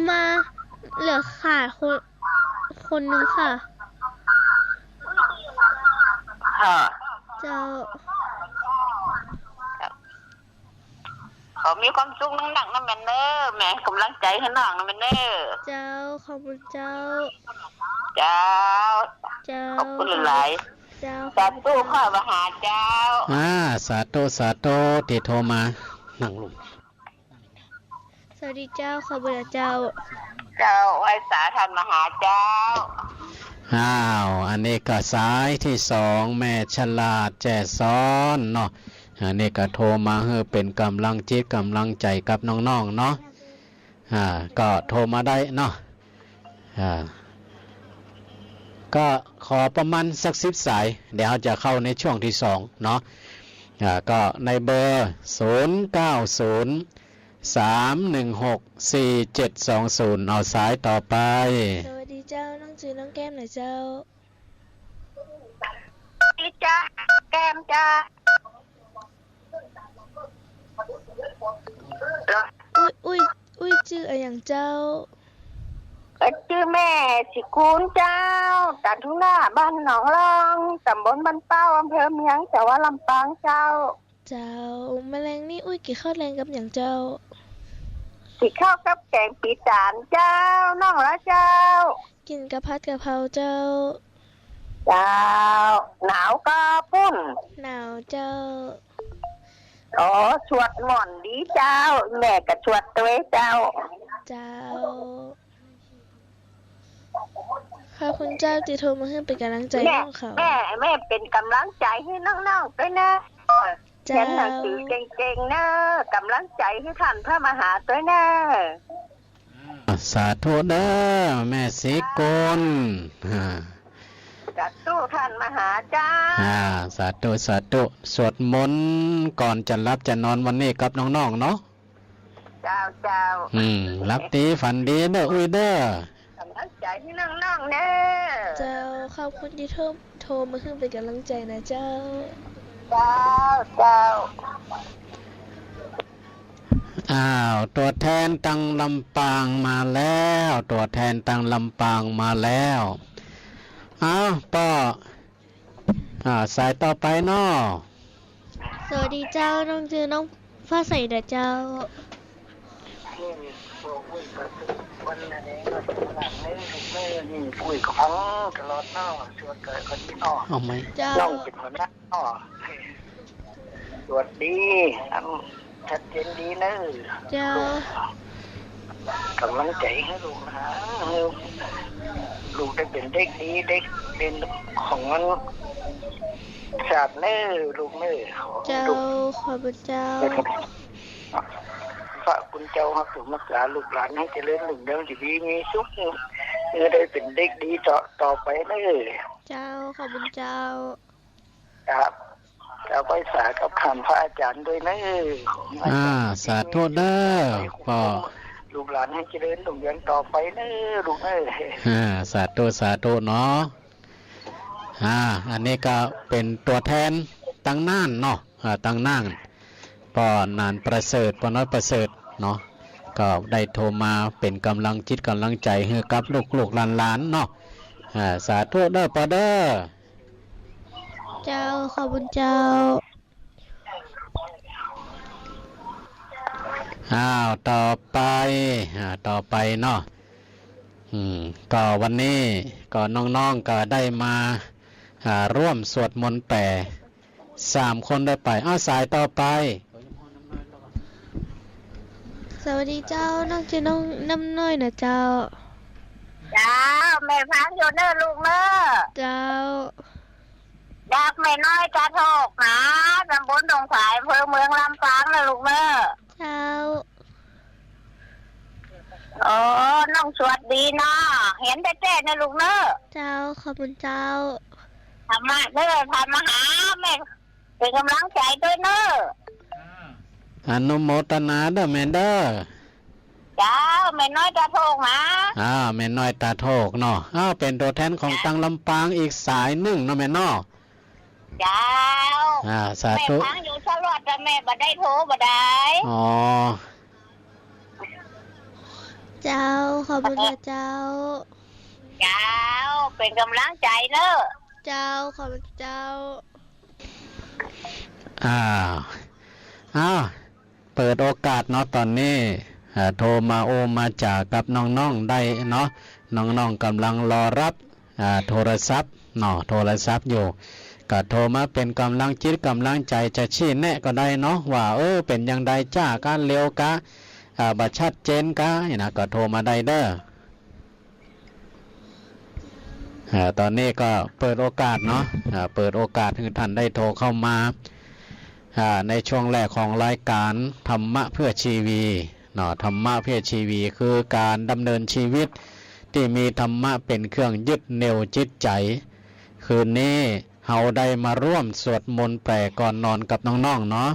มาเหลือขาดคนหนึงค่ะ ค่ะ เจ้า ขอมีความสุขหนักๆนะแม่เด้อแม่กำลังใจให้น้องนะแม่เด้อ เจ้าขอบคุณเจ้า เจ้า เจ้า ขอบคุณหลาย เจ้า ๆสาธุพ่อมหาเจ้า สาธุสาธุที่โทรมานั่งลง สวัสดีเจ้าขอบคุณเจ้า เจ้าไว้สาทันมหาเจ้า อันนี้ก็สายที่2แม่ฉลาดแจ่ซ้อนเนาะอันนี้ก็โทรมาเพื่อเป็นกำลังจิตกำลังใจกับน้องๆเนาะก็โทรมาได้เนาะก็ขอประมาณสัก10 สายเดี๋ยวจะเข้าในช่วงที่2เนาะก็ในเบอร์0903164720เอาสายต่อไป สวัสดีเจ้าน้องจือน้องแก้มหน่อยเจ้า ดีจ้าแก้มจ้า อุ้ยจืออะไรอย่างเจ้า ชื่อแม่สิคูณเจ้าจากทุ่งหน้าบ้านหนองรองตำบลบ้านเป้าอำเภอเมียงจังหวัดลำปางเจ้า เจ้าแมลงนี่อุ้ยกี่ข้าวแรงกับอย่างเจ้า สิข้าวกับแกงปีจานเจ้าน้องละเจ้า กินกะพัดกะเพราเจ้า เจ้าหนาวก็ปุ้น หนาวเจ้า อ๋อสวดหม่อนดีเจ้าแม่ก็สวดตัวเจ้า เจ้าขอบคุณเจ้าที่โทรมาให้เป็นกำลังใจ แม่ น้องเขา แม่เป็นกำลังใจให้น้องๆด้วยนะเขีย เจ้าน หนังสือเก่งๆนะกำลังใจให้ท่านพระมหาด้วยนะ สาธุเด้อแม่สีกล จัดตู้ท่านมหาเจ้า สาธุสาธุสวดมนต์ก่อนจะรับจะนอนวันนี้กับน้องๆเนาะ เจ้าเจ้า รับดีฝันดีเด้ออุ้ยเด้อก ำลังใจให้น้องๆนะ เจ้าขอบคุณที่โทรมาให้เป็นกำลังใจนะเจ้า เจ้าเจ้า ตัวแทนตังลำปางมาแล้วตัวแทนตังลำปางมาแล้วป้อสายต่อไปเนาะ สวัสดีเจ้าน้องจือน้องฟ้าใสเด้อเจ้า วันนี้ก็สำหรับนี่คุยของตลอดเนาะชวนเกิดคนที่นอ เอาไหม เจ้า น้องจิตหัวหน้าเนาะสวัสดีชัดเจนดีเนอะ เจ้าก ำลังใจให้ลูกนะลูกได้เป็นเด็กดีเด็กเป็นของมันศาสตร์เนอะลูกเนอะ เจ้าขอบคุณเจ้า พระคุณเจ้าให้สุขรักษาลูกหลานให้เจริญรุ่งเรืองชีวิตมีสุขเมื่อได้เป็นเด็กดีต่อไปเนอะ เจ้าขอบคุณเจ้า ครับแล้วไปสากับคำพระอาจารย์ด้วยนะ สาธุเด้อป้อ ลูกหลานให้เจริญรุ่งเรืองต่อไปนะลูกเอ้ย สาธุสาธุเนาะอันนี้ก็เป็นตัวแทนตั้งน่านเนาะตั้งน่านป้อนานประเสริฐป้อน้อยประเสริฐเนาะก็ได้โทรมาเป็นกำลังจิตกำลังใจให้กับลูกๆหลานๆเนาะสาธุเด้อป้อเด้อ เจ้าขอบคุณเจ้า ต่อไปเนาะก็วันนี้ก็น้องๆก็ได้มาร่วมสวดมนต์แปด3 คนได้ไปสายต่อไป สวัสดีเจ้าน้องชื่อน้องน้ำน้อยนะเจ้า เจ้าแม่ฟังอยู่เด้อลูกเด้อ เจ้า ดักแม่น้อยกระโทกนะตำบลดงสายอำเภอเมืองลำปางนะลูกเด้อ เจ้า โอ้น้องสวัสดีเนาะเห็นแต่แจ้นะลูกเด้อ เจ้าขอบคุณเจ้า ทำมาเด้อทำมาหาแม่เป็นกำลังใจด้วยเด้อ อนุโมทนาเด้อแม่เด้อ เจ้าแม่น้อยกระโทกนะ แม่น้อยตาโทกเนาะเป็นตัวแทนของตังลำปางอีกสายหนึ่งเนาะแม่เนาะ เจ้า สา แม่ ธุ ฟังอยู่ตลอดแต่แม่บ่ได้โทรบ่ได้ อ๋อ เจ้าขอบคุณนะเจ้า เจ้าเป็นกำลังใจเด้อ เจ้าขอบคุณเจ้า เปิดโอกาสเนาะตอนนี้โทรมามาจากกับน้องๆได้เนาะน้องๆกำลังรอรับโทรศัพท์เนาะโทรศัพท์อยู่ก็โทรมาเป็นกำลังจิตกำลังใจจะชี้แนะก็ได้เนาะว่าเป็นอย่างใดจ้าการเร็วกะบัชัดเจนกะนะก็โทรมาได้เด้อตอนนี้ก็เปิดโอกาสเนาะเปิดโอกาสให้ท่านได้โทรเข้ามาในช่วงแรกของรายการธรรมะเพื่อชีวีเนาะธรรมะเพื่อชีวีคือการดำเนินชีวิตที่มีธรรมะเป็นเครื่องยึดเหนี่ยวจิตใจคืนนี้เฮาได้มาร่วมสวดมนต์แปลก่อนนอนกับน้องๆเนาะ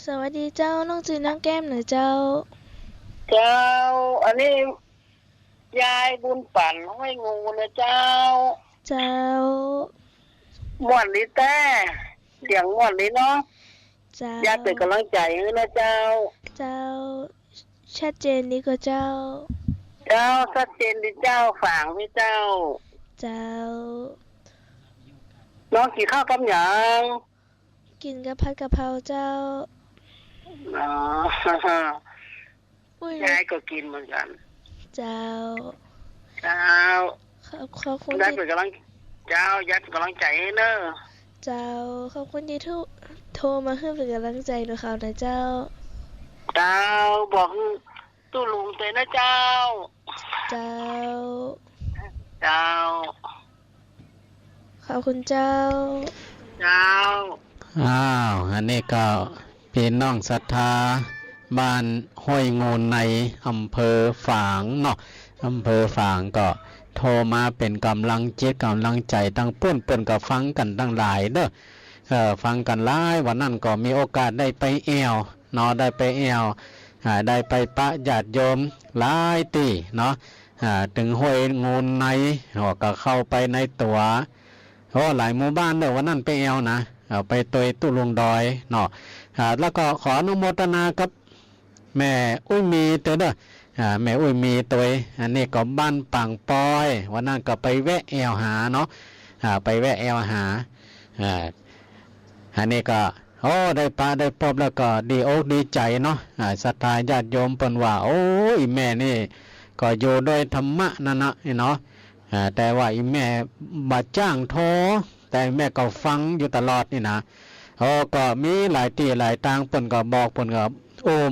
สวัสดีเจ้าน้องจือน้องแก้มหน่อยเจ้า เจ้าอันนี้ยายบุญปั่นห้อยงูนะเจ้า เจ้า ม่วนลิแต่เสียงม่วนลิเนาะ เจ้าย ายเป็นกำลังใจให้นะเจ้า เจ้าชัดเจนดีกว่าเจ้า เจ้าชัดเจนดิเจ้าฝางพี่เจ้า เจ้า น้องกินข้าวกับหยัง กินกับผัดกะเพราเจ้า อ๋อ อุ้ย ยายก็กินเหมือนกัน เจ้า เจ้า ขอบคุณ ยาย ที่ เป็นกำลังเจ้ายายเป็นกำลังใจให้เนอะ เจ้าขอบคุณที่โทรมาให้เป็นกำลังใจหนูเขานะเจ้า เจ้าบอกตู้ลุงเตยนะเจ้า เจ้า เจ้า ขอบคุณเจ้า เจ้า อันนี้ก็พี่น้องศรัทธาบ้านห้วยงูในอำเภอฝางเนาะอำเภอฝางก็โทรมาเป็นกำลังจิตกำลังใจตั้งเปิ้นก็ฟังกันตั้งหลายเด้อฟังกันหลายวันนั้นก็มีโอกาสได้ไปแอวเนาะได้ไปแอวได้ไปปะญาติโยมหลายตีเนาะถึงห้วยงูในก็เข้าไปในตัวหลายหมู่บ้านเด้อวันนั้นไปแอวนะไปตัวตุลุงดอยเนาะแล้วก็ขออนุโมทนากับแม่อุ้ยมีเตอเด้อแม่อุ้ยมีตัวอันนี้ก็บ้านปังปอยวันนั้นก็ไปแวะแอวหาเนาะไปแวะแอวหาอันนี้ก็ได้ปาได้พบแล้วก็ดีอกดีใจเนาะศรัทธาญาติโยมเปิ้นว่าโอ้ยแม่นี่ก็อยู่โดยธรรมะนั่นนะเนาะแต่ว่าอีแม่บ่จ้างโทแต่แม่ก็ฟังอยู่ตลอดนี่นะก็มีหลายที่หลายทางเปิ้นก็บอกเปิ้นก็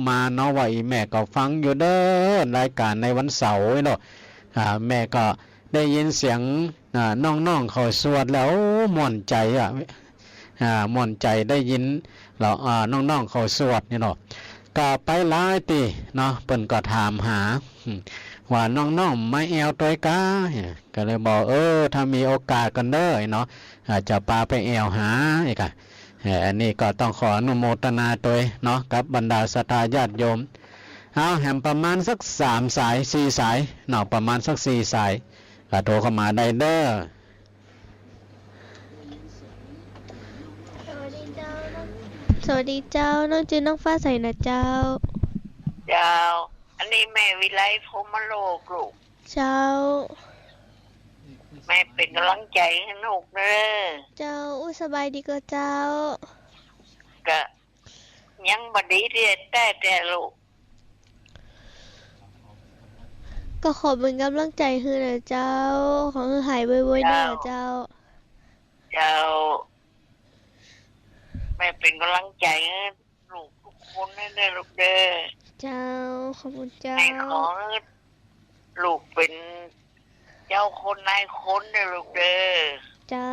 มาเนาะว่าอีแม่ก็ฟังอยู่เด้อรายการในวันเสาร์เนาะแม่ก็ได้ยินเสียงน้องๆเขาสวดแล้วม่วนใจม่วนใจได้ยินเราน้องๆเขาสวดนี่เนาะก็ไปหลายที่เนาะเปิ้นก็ถามหาว่าน้องๆไม่แอวตัวกาก็เลยบอกถ้ามีโอกาสกันเด้อเนาะจะพาไปแอวหาอีกอันนี้ก็ต้องขออนุโมทนาตัวเนาะกับบรรดาศรัทธาญาติโยมแหมประมาณสัก3 สาย 4 สายเนาะประมาณสัก4 สายก็โทรเข้ามาได้เด้อ สวัสดีเจ้าน้องจือน้องฟ้าใสนะเจ้า เจ้า อันนี้แม่วิไลพรหมโลกลูก เจ้า แม่เป็นกำลังใจให้ลูกเด้อ เจ้าอุ้ยสบายดีก็เจ้า ก็ยังบ่ดีเรียนแต่ลูก ก็ขอเป็นกำลังใจให้นะเจ้า ขอให้หายไวๆนะเจ้า เจ้าแม่เป็นกำลังใจให้ลูกทุกคนให้ได้ลูกเด้อ เจ้า ขอบคุณเจ้า ให้ขอให้ลูกเป็นเจ้าคนนายคนเด้อลูกเด้อ เจ้า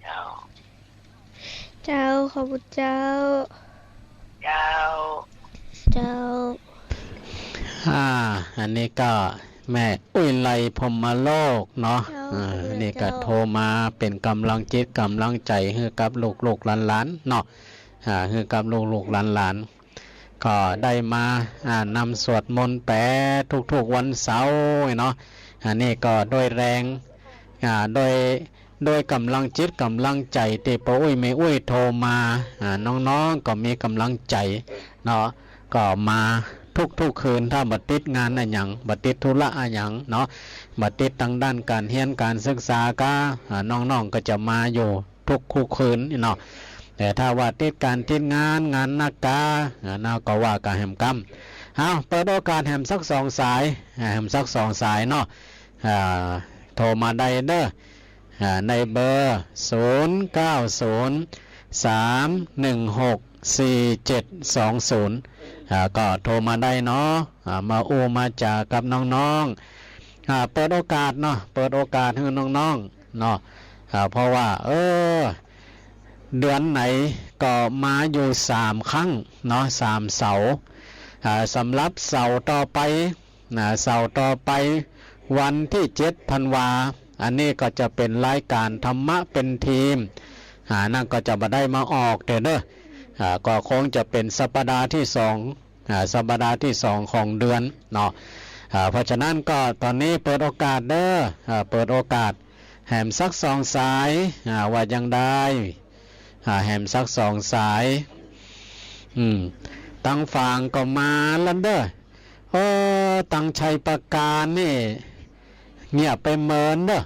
เจ้า เจ้า ขอบคุณเจ้า เจ้า เจ้า อันนี้ก็แม่อุ้ยไลพรหมโลกเนาะ เจ้า อันนี้ก็โทรมาเป็นกำลังจิตกำลังใจให้กับลูกหลานๆเนาะให้กับลูกหลานๆก็ได้มานำสวดมนต์แปลทุกๆวันเสาร์เนาะอันนี้ก็ด้วยแรงโดยกำลังจิตกำลังใจที่ป้าอุ้ยแม่อุ้ยโทรมาน้องๆก็มีกำลังใจเนาะก็มาทุกคืนถ้าบัดติดงานอะไรอย่างบัดติดธุระอะไรอย่างเนาะบัดติดทางด้านการเรียนการศึกษาก็น้องๆก็จะมาอยู่ทุกคืนเนาะแต่ถ้าว่าติดการติดงานนักกาน่าก็ว่ากับแหมกรรมเอาเปิดโอกาสแหมสัก2 สาย2 สายเนาะโทรมาได้เด้อในเบอร์0903164720ก็โทรมาได้เนาะมามาจากกับน้องๆเปิดโอกาสเนาะเปิดโอกาสให้น้องๆเนาะเพราะว่าเดือนไหนก็มาอยู่3 ครั้งเนาะ3 เสาร์สำหรับเสาร์ต่อไปเสาร์ต่อไปวันที่7 ธันวาอันนี้ก็จะเป็นรายการธรรมะเป็นทีมนั่นก็จะมาได้มาออกเด้อก็คงจะเป็นสัปดาห์ที่2สัปดาห์ที่2ของเดือนเนาะเพราะฉะนั้นก็ตอนนี้เปิดโอกาสเด้อเปิดโอกาสแหมสัก2 สายว่ายังได้แหมสัก2 สายตั้งฟางก็มาแล้วเด้อตั้งชัยประการนี่เงียบไปเมินเด้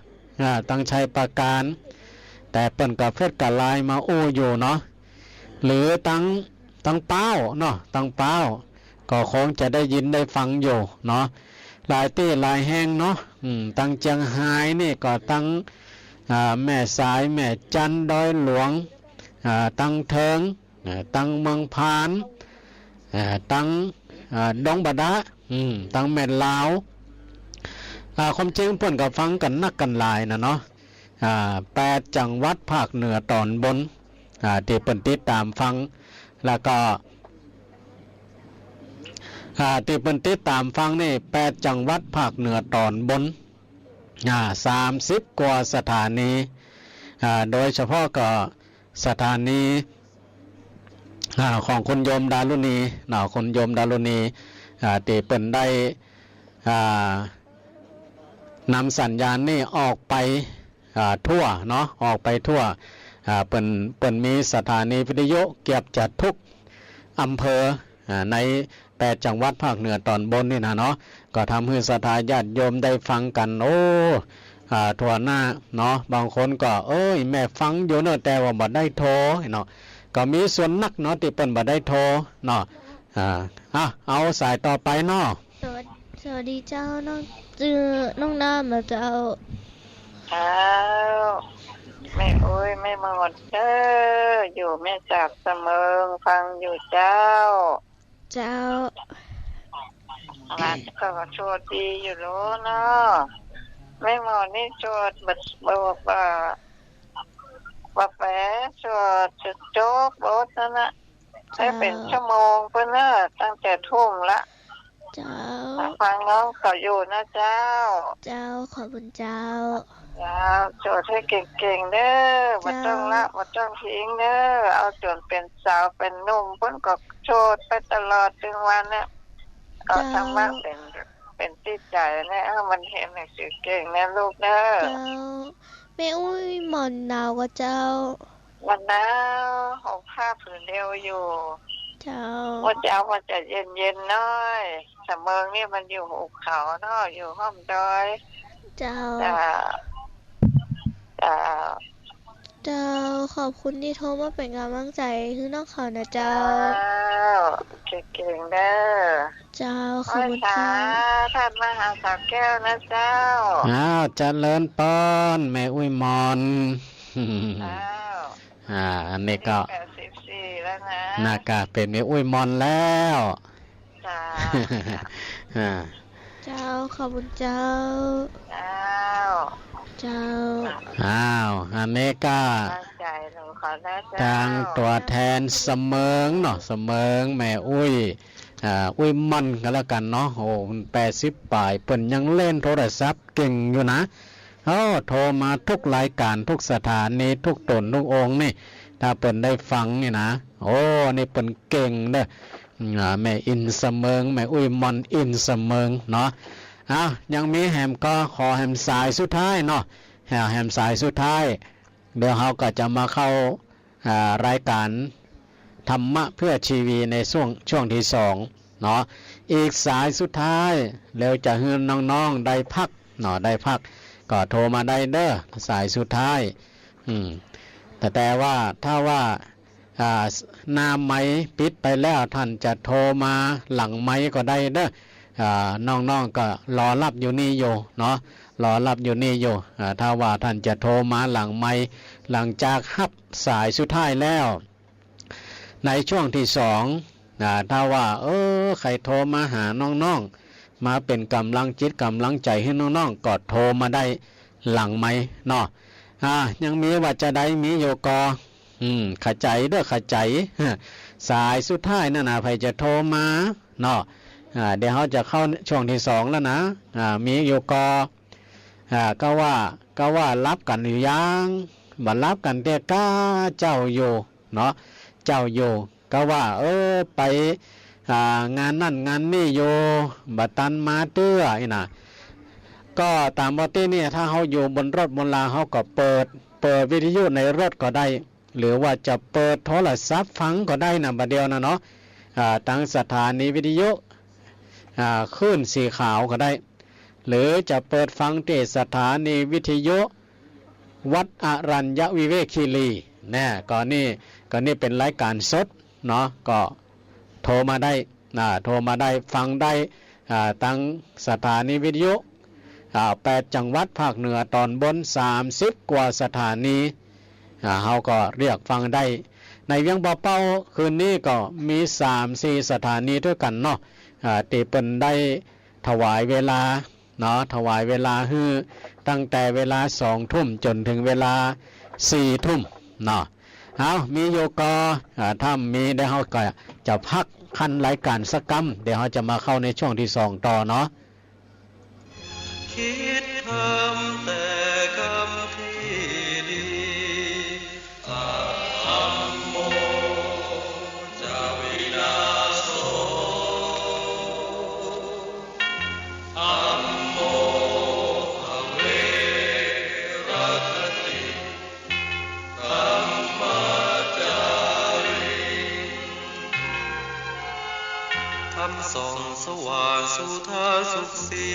อตั้งชัยประการแต่เปิ้นกับเฟซกับไลน์มาอยู่เนาะหรือตั้งเป้าเนาะตั้งเป้าก็คงจะได้ยินได้ฟังอยู่เนาะหลายที่หลายแห่งเนาะตั้งเจียงไฮ้นี่ก็ตั้งแม่สายแม่จันดอยหลวงตั้งเทิงตั้งเมืองพานตั้งดงบดาตั้งแม่ลาวความจริงเพิ่นก็ฟังกันนักกันหลายนะเนาะ8 จังหวัดภาคเหนือตอนบนที่เพิ่นติดตามฟังแล้วก็ที่เพิ่นติดตามฟังนี่8 จังหวัดภาคเหนือตอนบน30 กว่าสถานีโดยเฉพาะก็สถานีของคุณโยมดารุณีคุณโยมดารุณีที่เพิ่นได้นำสัญญาณนี่ออกไปทั่วเนาะออกไปทั่วเปิ้นมีสถานีวิทยุเกือบจะทุกอำเภอใน8 จังหวัดภาคเหนือตอนบนนี่นะเนาะก็ทำให้ศรัทธาญาติโยมได้ฟังกันทั่วหน้าเนาะบางคนก็แม่ฟังอยู่เนาะแต่ว่าบ่ได้โทรเนาะก็มีส่วนนักเนาะที่เปิ้นบ่ได้โทรเนาะเอาสายต่อไปเนาะสวัสดีเจ้าน้องน้ำนะเจ้า แม่อุ้ยแม่หมดเด้ออยู่แม่จากเสมิงฟังอยู่เจ้า เจ้า งานก็โชดดีอยู่รู้เนาะแม่หมดนี่โชดบอกว่าแฝโชดจุดโจ๊กรถนั่นนะให้เป็นชั่วโมงเพื่อนเนอะตั้งแต่ทุ่มละ เจ้า ฟังน้องเขาอยู่นะเจ้า เจ้าขอบคุณเจ้า โจทย์ให้เก่งๆเด้อบ่ต้องละบ่ต้องทิ้งเด้อเอาจนเป็นสาวเป็นหนุ่มเพิ่นก็โชดไปตลอดถึงวันน่ะเอาธรรมะเป็นที่ใจนะมันเห็นหนังสือเก่งนะลูกเด้อเจ้าแม่อุ้ยหมอนหนาวก็เจ้า วันนั้นห่มผ้าผืนเดียวอยู่ เจ้า ว่าเจ้ามันจะเย็นๆน้อยแต่เมืองนี่มันอยู่หุบเขาเนาะอยู่ห้อมดอย เจ้า เจ้าเจ้า เจ้าขอบคุณที่โทรมาเป็นกำลังใจให้น้องเขานะเจ้า เก่งๆเด้อ เจ้าข โอ้ อบ ย คุณ ค่ะ เจ้า ท่านมหาสาวแก้วนะเจ้า อ้าวเจริญปอนแม่อุ้ยมอน เจ้า อันนี้ก็ 84แล้วนะ นากาเป็นแม่อุ้ยมอนแล้ว จ้า อ่า เจ้าขอบคุณเจ้า เจ้า เจ้า อ้าวอันนี้ก็ ตั้งใจหนูขอได้เจ้า ทางตัวแทนเสมิงเนาะเสมิงแม่อุ้ยอุ้ยมันก็แล้วกันเนาะโอ้80 ปลายเปิ้นยังเล่นโทรศัพท์เก่งอยู่นะโทรมาทุกรายการทุกสถานีทุกตนทุกองค์นี่ถ้าเปิ้นได้ฟังนี่นะโอ้นี่เปิ้นเก่งเด้อแม่อินเสมิงแม่อุ้ยมันอินเสมิงเนาะยังมีแหมก็ขอแหมสายสุดท้ายเนาะแหมสายสุดท้ายเดี๋ยวเราก็จะมาเข้ารายการธรรมะเพื่อชีวีในช่วงที่2เนาะอีกสายสุดท้ายแล้วจะให้น้องๆได้พักเนาะได้พักก็โทรมาได้เด้อสายสุดท้ายแต่ว่าถ้าว่าหน้าไม้ปิดไปแล้วท่านจะโทรมาหลังไม้ก็ได้เด้อน้องๆก็รอรับอยู่นี่อยู่เนาะรอรับอยู่นี่อยู่ถ้าว่าท่านจะโทรมาหลังไม้หลังจากฮับสายสุดท้ายแล้วในช่วงที่2ถ้าว่าใครโทรมาหาน้องๆมาเป็นกำลังจิตกำลังใจให้น้องๆก็โทรมาได้หลังไม้เนาะยังมีว่าจะได้มีอยู่กอขใจเด้อขใจสายสุดท้ายนั่นนะใครจะโทรมาเนาะเดี๋ยวเขาจะเข้าช่วงที่2แล้วนะมีอยู่กอก็ว่ารับกันอยู่ยังบัดรับกันแต่ก้าเจ้าอยู่เนาะเจ้าอยู่ก็ว่าไปงานนั่นงานนี่อยู่บัดตันมาเตื้อนี่นะก็ตามปกติเนี่ยถ้าเขาอยู่บนรถบนลาเขาก็เปิดวิทยุในรถก็ได้หรือว่าจะเปิดโทรศัพท์ฟังก็ได้นะบัดเดียวนะเนาะตั้งสถานีวิทยุคลื่นสีขาวก็ได้หรือจะเปิดฟังที่สถานีวิทยุวัดอรัญญวิเวกคีรีก็นี่เป็นรายการสดเนาะก็โทรมาได้โทรมาได้ฟังได้ตั้งสถานีวิทยุ8 จังหวัดภาคเหนือตอนบน30 กว่าสถานีเขาก็เรียกฟังได้ในเวียงบ่อเป้าคืนนี้ก็มี 3-4 สถานีด้วยกันเนาะตีเปิ้นได้ถวายเวลาเนาะถวายเวลาฮือตั้งแต่เวลา 20:00 นจนถึงเวลา 4:00 นเนาะมีโยกถ้ามีได้เขาก็จะพักขั้นรายการสักกำเดี๋ยวเขาจะมาเข้าในช่วงที่2ต่อเนาะคิดทำแต่คำที่ดีธัมโมจะวินาโสธัมโมภเวรคติธัมมาจาริธรรมส่องสว่างสู่ทางสุขสี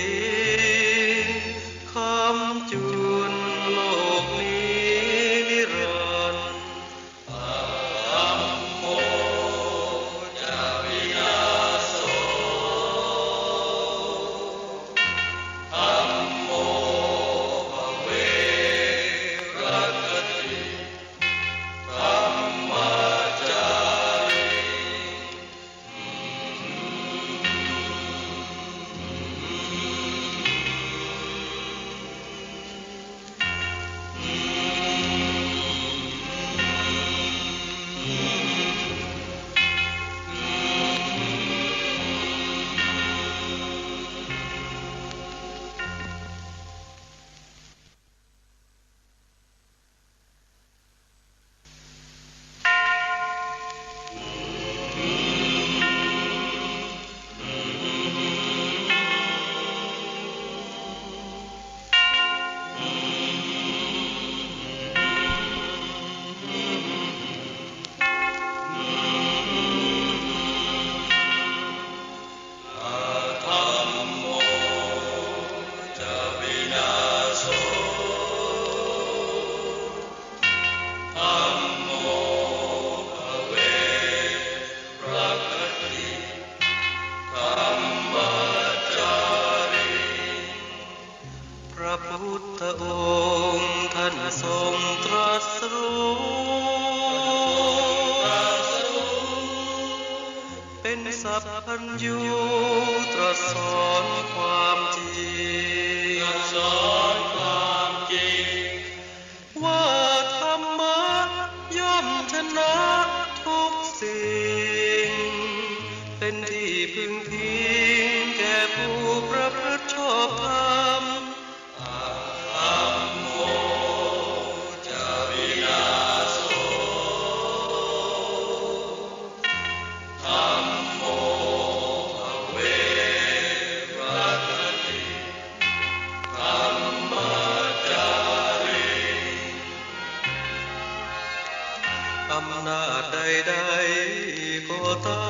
คำจุนโลกนี้นิรันดร์ธัมโมจะวินาโสธัมโมภเวรคติธัมมาจาริ สอนความจริงว่าธรรมะย่อมชนะทุกสิ่งเป็นที่พึงพิงแก่ผู้ประพฤติชอบธรรมอำนาจใดๆก็ตา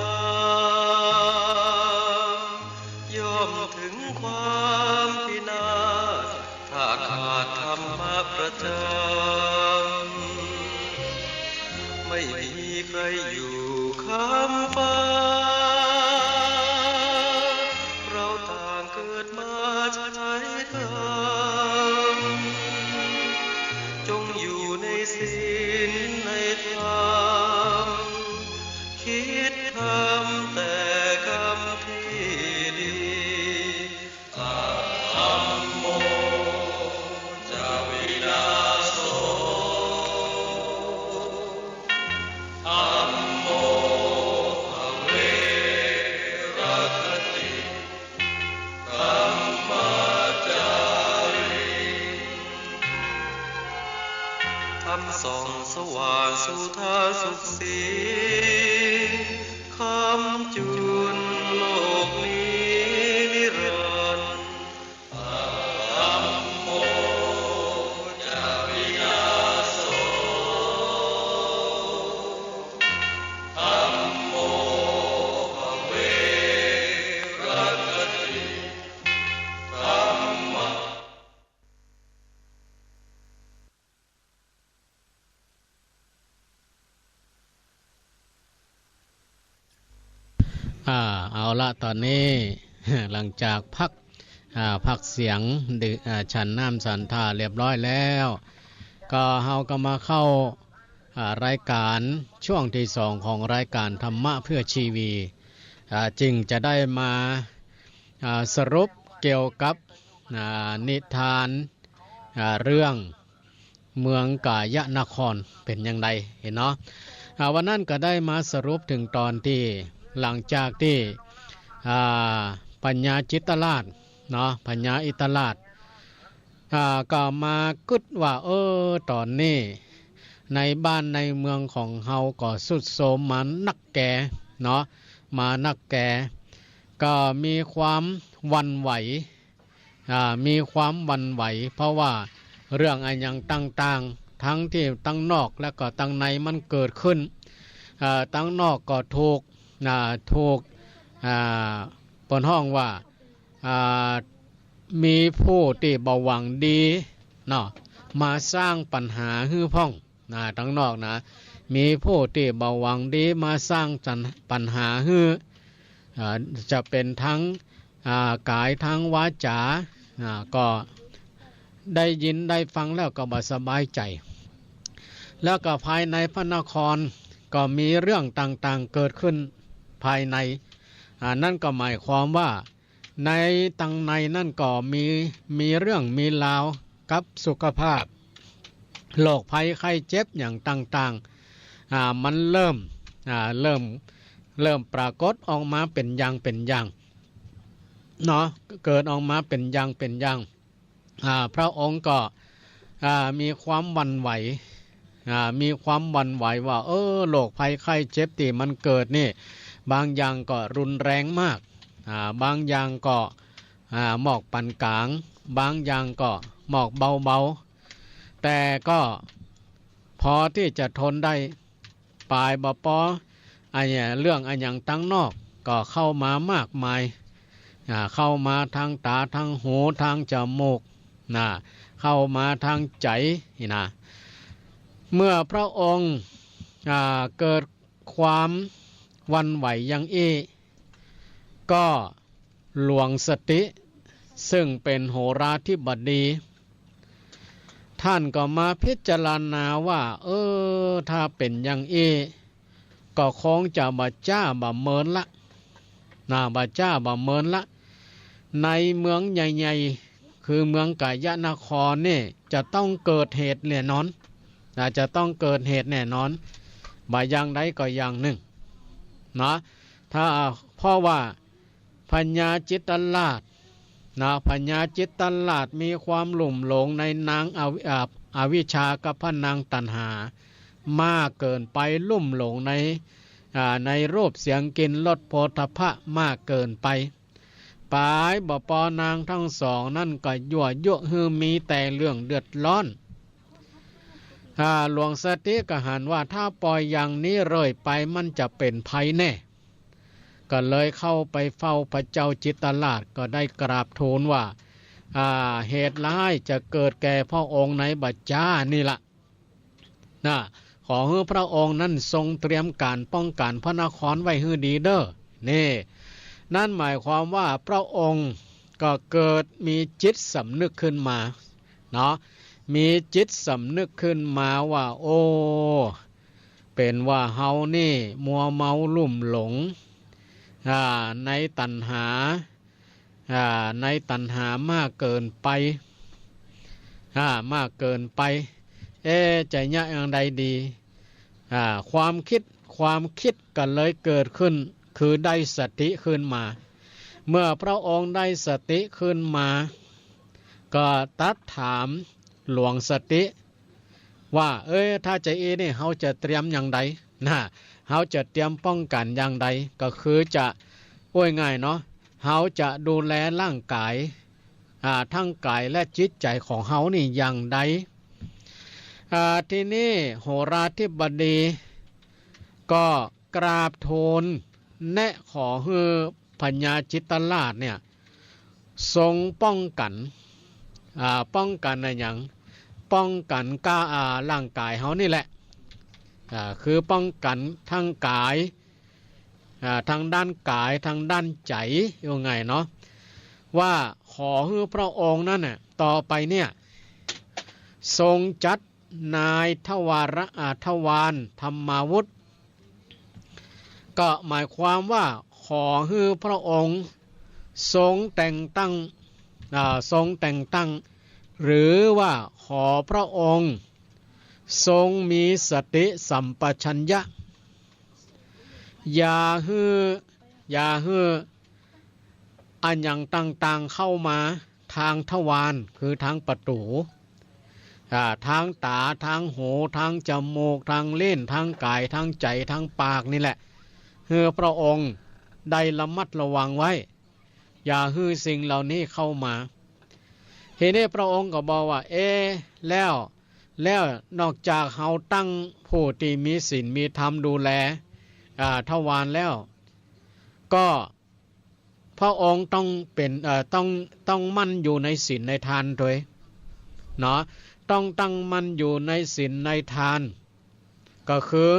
มย่อมถึงความพินาศถ้าขาดธรรมะประจำไม่มีใครอยู่ค้ำฟ้าเราต่างเกิดมาใช้ธรรมจงอยู่ในศีลในธรรมคิดทำแต่คำที่ดีธัมโมจะวินาโสธัมโมภเวรัคติธัมมาจาริธรรมส่องสว่างสุธาสุขสีคำจุนโลกนี้นิรันดร์ธัมโมจะวินาโสธัมโมภเวรัคติธัมมา เอาละตอนนี้ หลังจากพักเสียงฉันน้ำสันทาเรียบร้อยแล้ว ก็เฮาก็มาเข้ารายการช่วงที่สองของรายการธรรมะเพื่อชีวีจึงจะได้มาสรุปเกี่ยวกับนิทานเรื่องเมืองกายนครเป็นอย่างไรเห็นเนาะวันนั้นก็ได้มาสรุปถึงตอนที่หลังจากที่ปัญญาจิตราชเนาะปัญญาอิตราชก็มาคิดว่าตอนนี้ในบ้านในเมืองของเฮาก็สุดโทรมมานักแก่เนาะมานักแก่ก็มีความหวั่นไหวมีความหวั่นไหวเพราะว่าเรื่องอะไรอย่างต่างๆทั้งที่ตั้งนอกและก็ตั้งในมันเกิดขึ้นตั้งนอกก็ถูกปนห้องว่ามีผู้ที่บ่หวังดีเนาะมาสร้างปัญหาฮื้อพ่องตั้งนอกนะมีผู้ที่บ่หวังดีมาสร้างปัญหาฮื้อจะเป็นทั้งกายทั้งวาจาก็ได้ยินได้ฟังแล้วก็บ่สบายใจแล้วก็ภายในพระนครก็มีเรื่องต่างๆเกิดขึ้นภายในนั่นก็หมายความว่าในตังในนั่นก็มีเรื่องมีราวกับสุขภาพโรคภัยไข้เจ็บอย่างต่างๆมันเริ่มปรากฏออกมาเป็นอย่างเนาะเกิดออกมาเป็นอย่างพระองค์ก็มีความหวั่นไหวว่าโรคภัยไข้เจ็บที่มันเกิดนี่บางอย่างก็รุนแรงมากบางอย่างก็หมอกปานกลางบางอย่างก็หมอกเบาๆแต่ก็พอที่จะทนได้ปลายบ่ปอเรื่องอันอย่างตั้งนอกก็เข้ามามากมายเข้ามาทางตาทางหูทางจมูกเข้ามาทางใจนะเมื่อพระองค์เกิดความหวั่นไหวอย่างก็หลวงสติซึ่งเป็นโหราธิบดีท่านก็มาพิจารณาว่าถ้าเป็นอย่างก็คงจะบ่จ้าบ่เมินละบ่จ้าบ่เมินละ ในเมืองใหญ่ๆคือเมืองกายนครนี่จะต้องเกิดเหตุแน่นอนจะต้องเกิดเหตุแน่นอนบ่อย่างใดก็อย่างหนึ่งนะถ้าเพราะว่าพญาจิตตราชนะพญาจิตตราชมีความหลุ่มหลงในนางอวิชชากับพระนางตัณหามากเกินไปลุ่มหลงในรูปเสียงกลิ่นรสโผฏฐัพพะมากเกินไปปายบ่ปอนางทั้งสองนั่นก็ยั่วยุฮือมีแต่เรื่องเดือดร้อนหลวงสติก็หันว่าถ้าปล่อยอย่างนี้เรื่อยไปมันจะเป็นภัยแน่ก็เลยเข้าไปเฝ้าพระเจ้าจิตตราชก็ได้กราบทูลว่าเหตุร้ายจะเกิดแก่พระองค์ในบัดจ้านี่ละนะขอให้พระองค์นั้นทรงเตรียมการป้องกันพระนครไว้ให้ดีเด้อนี่นั่นหมายความว่าพระองค์ก็เกิดมีจิตสำนึกขึ้นมาเนาะมีจิตสำนึกขึ้นมาว่าโอ้เป็นว่าเฮานี่มัวเมาลุ่มหลงในตัณหามากเกินไปมากเกินไปจะยะอย่างใดดีความคิดกันเลยเกิดขึ้นคือได้สติขึ้นมาเมื่อพระองค์ได้สติขึ้นมาก็ตัดถามหลวงสติว่าถ้าจะนี่เขาจะเตรียมอย่างใดเขาจะเตรียมป้องกันอย่างใดก็คือจะง่ายเนาะเขาจะดูแลร่างกายทั้งกายและจิตใจของเขานี่อย่างใดที่นี่โหราธิบดีก็กราบทูลแนะขอให้พญาจิตตราชเนี่ยทรงป้องกันอะไรอย่างป้องกันร่างกายเขานี่แหละคือป้องกันทั้งกายทางด้านกายทางด้านใจยังไงเนาะว่าขอให้พระองค์นั่นน่ะต่อไปเนี่ยทรงจัดนายทวารธรรมาวุธก็หมายความว่าขอให้พระองค์ทรงแต่งตั้งหรือว่าขอพระองค์ทรงมีสติสัมปชัญญะอย่าให้อันอย่างต่างๆเข้ามาทางทวารคือทางประตูทางตาทางหูทางจมูกทางเล่นทางกายทางใจทางปากนี่แหละให้พระองค์ได้ระมัดระวังไว้อย่าให้สิ่งเหล่านี้เข้ามาเห็นพระองค์ก็บอกว่าแล้วนอกจากเฮาตั้งผู้ที่มีศีลมีธรรมดูแลทวารแล้วก็พระองค์ต้องเป็นต้องมั่นอยู่ในศีลในทานด้วยเนาะต้องตั้งมั่นอยู่ในศีลในทานก็คือ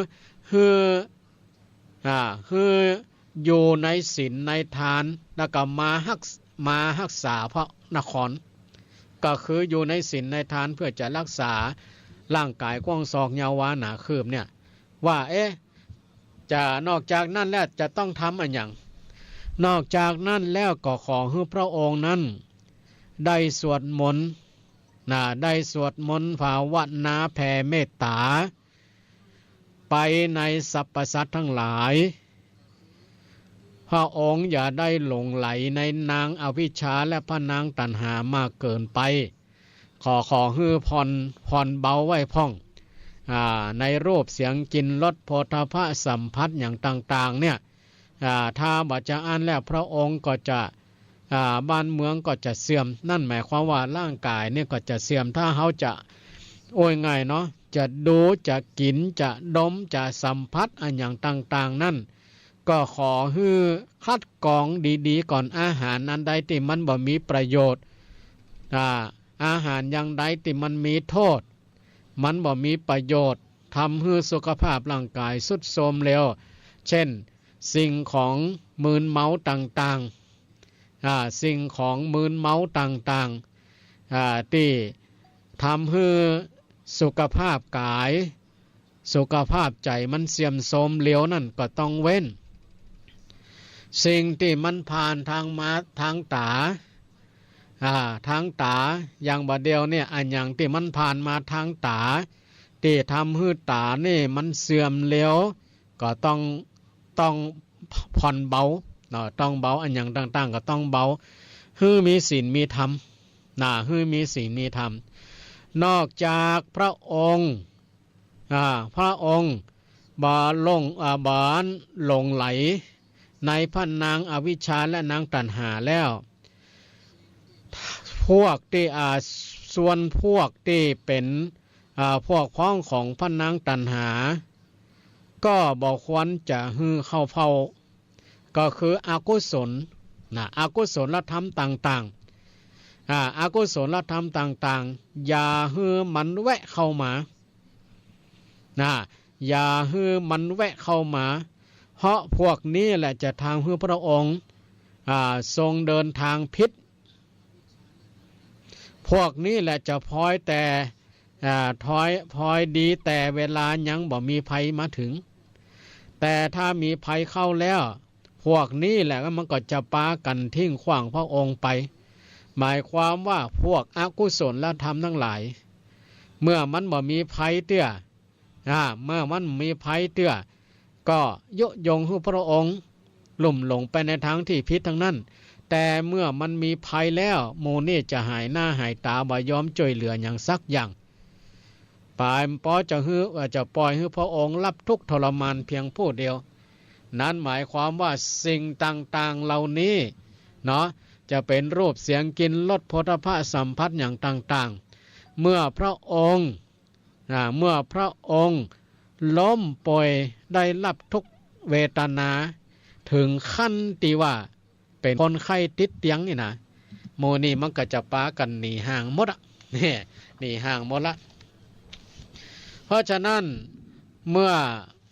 อยู่ในศีลในทานแล้วก็มารักษาพระนครก็คืออยู่ในศีลในทานเพื่อจะรักษาร่างกายกว้างศอกยาววาหนาคืบเนี่ยว่าจะนอกจากนั้นแล้วจะต้องทำอะไรอย่างนอกจากนั้นแล้วก็ขอให้พระองค์นั้นได้สวดมนต์ได้สวดมนต์ภาวนาแผ่เมตตาไปในสรรพสัตว์ทั้งหลายพระองค์อย่าได้หลงไหลในนางอวิชชาและพระนางตัณหามากเกินไปขอให้ผ่อนเบาไว้พ่องในรูปเสียงกลิ่นรสโผฏฐัพพะสัมผัสอย่างต่างๆเนี่ยถ้าบัจจานแล้วพระองค์ก็จะบ้านเมืองก็จะเสื่อมนั่นหมายความว่าร่างกายเนี่ยก็จะเสื่อมถ้าเขาจะง่ายเนาะจะดูจะกินจะดมจะสัมผัสอันอย่างต่างๆนั่นก็ขอให้คัดกรองดีๆก่อนอาหารอันใดที่มันบ่มีประโยชน์อาหารอย่างใดที่มันมีโทษมันบ่มีประโยชน์ทำให้สุขภาพร่างกายทรุดโทรมเร็วเช่นสิ่งของมึนเมาต่างๆสิ่งของมึนเมาต่างๆที่ทำให้สุขภาพกายสุขภาพใจมันเสื่อมโทรมเร็วนั่นก็ต้องเว้น สิ่งที่มันผ่านทางมาทางตาทางตาอย่างบัดเดียวเนี่ยอันอย่างที่มันผ่านมาทางตาที่ทำให้ตานี่มันเสื่อมเร็วก็ต้องผ่อนเบาต้องเบาอันอย่างต่างๆก็ต้องเบาฮื้อมีศีลมีธรรมฮื้อมีศีลมีธรรมนอกจากพระองค์บาหลงไหลในพระนางอวิชชาและนางตัณหาแล้วพวกที่ส่วนพวกที่เป็นพวกพ้องของพระนางตัณหาก็บอกควรจะฮื้อเข้าเฝ้าก็คืออกุศลอกุศลธรรมต่างๆอกุศลธรรมต่างๆอย่าฮื้อมันแวะเข้ามาอย่าฮื้อมันแวะเข้ามาเพราะพวกนี้แหละจะทางให้พระองค์ทรงเดินทางผิดพวกนี้แหละจะพลอยแต่พลอยดีแต่เวลายังบ่มีภัยมาถึงแต่ถ้ามีภัยเข้าแล้วพวกนี้แหละมันก็จะปากันทิ้งขว้างพระองค์ไปหมายความว่าพวกอกุศลธรรมทั้งหลายเมื่อมันบ่มีภัยเตื้อเมื่อมันมีภัยเตื้อก็ยกยงให้พระองค์ลุ่มหลงไปในทางที่ผิดทั้งนั้นแต่เมื่อมันมีภัยแล้วโมนี่จะหายหน้าหายตาบ่ยอมช่วยเหลืออย่างสักอย่างปลายปอจะปล่อยให้พระองค์รับทุกข์ทรมานเพียงผู้เดียวนั้นหมายความว่าสิ่งต่างๆเหล่านี้จะเป็นรูปเสียงกลิ่นรสโผฏฐัพพะสัมผัสอย่างต่างๆเมื่อพระองค์ล้มป่วยได้รับทุกเวทนาถึงขั้นที่ว่าเป็นคนไข้ติดเตียงนี่นะโมนี่มันก็จะปากันหนีห่างหมดหนีห่างหมดละเพราะฉะนั้นเมื่อ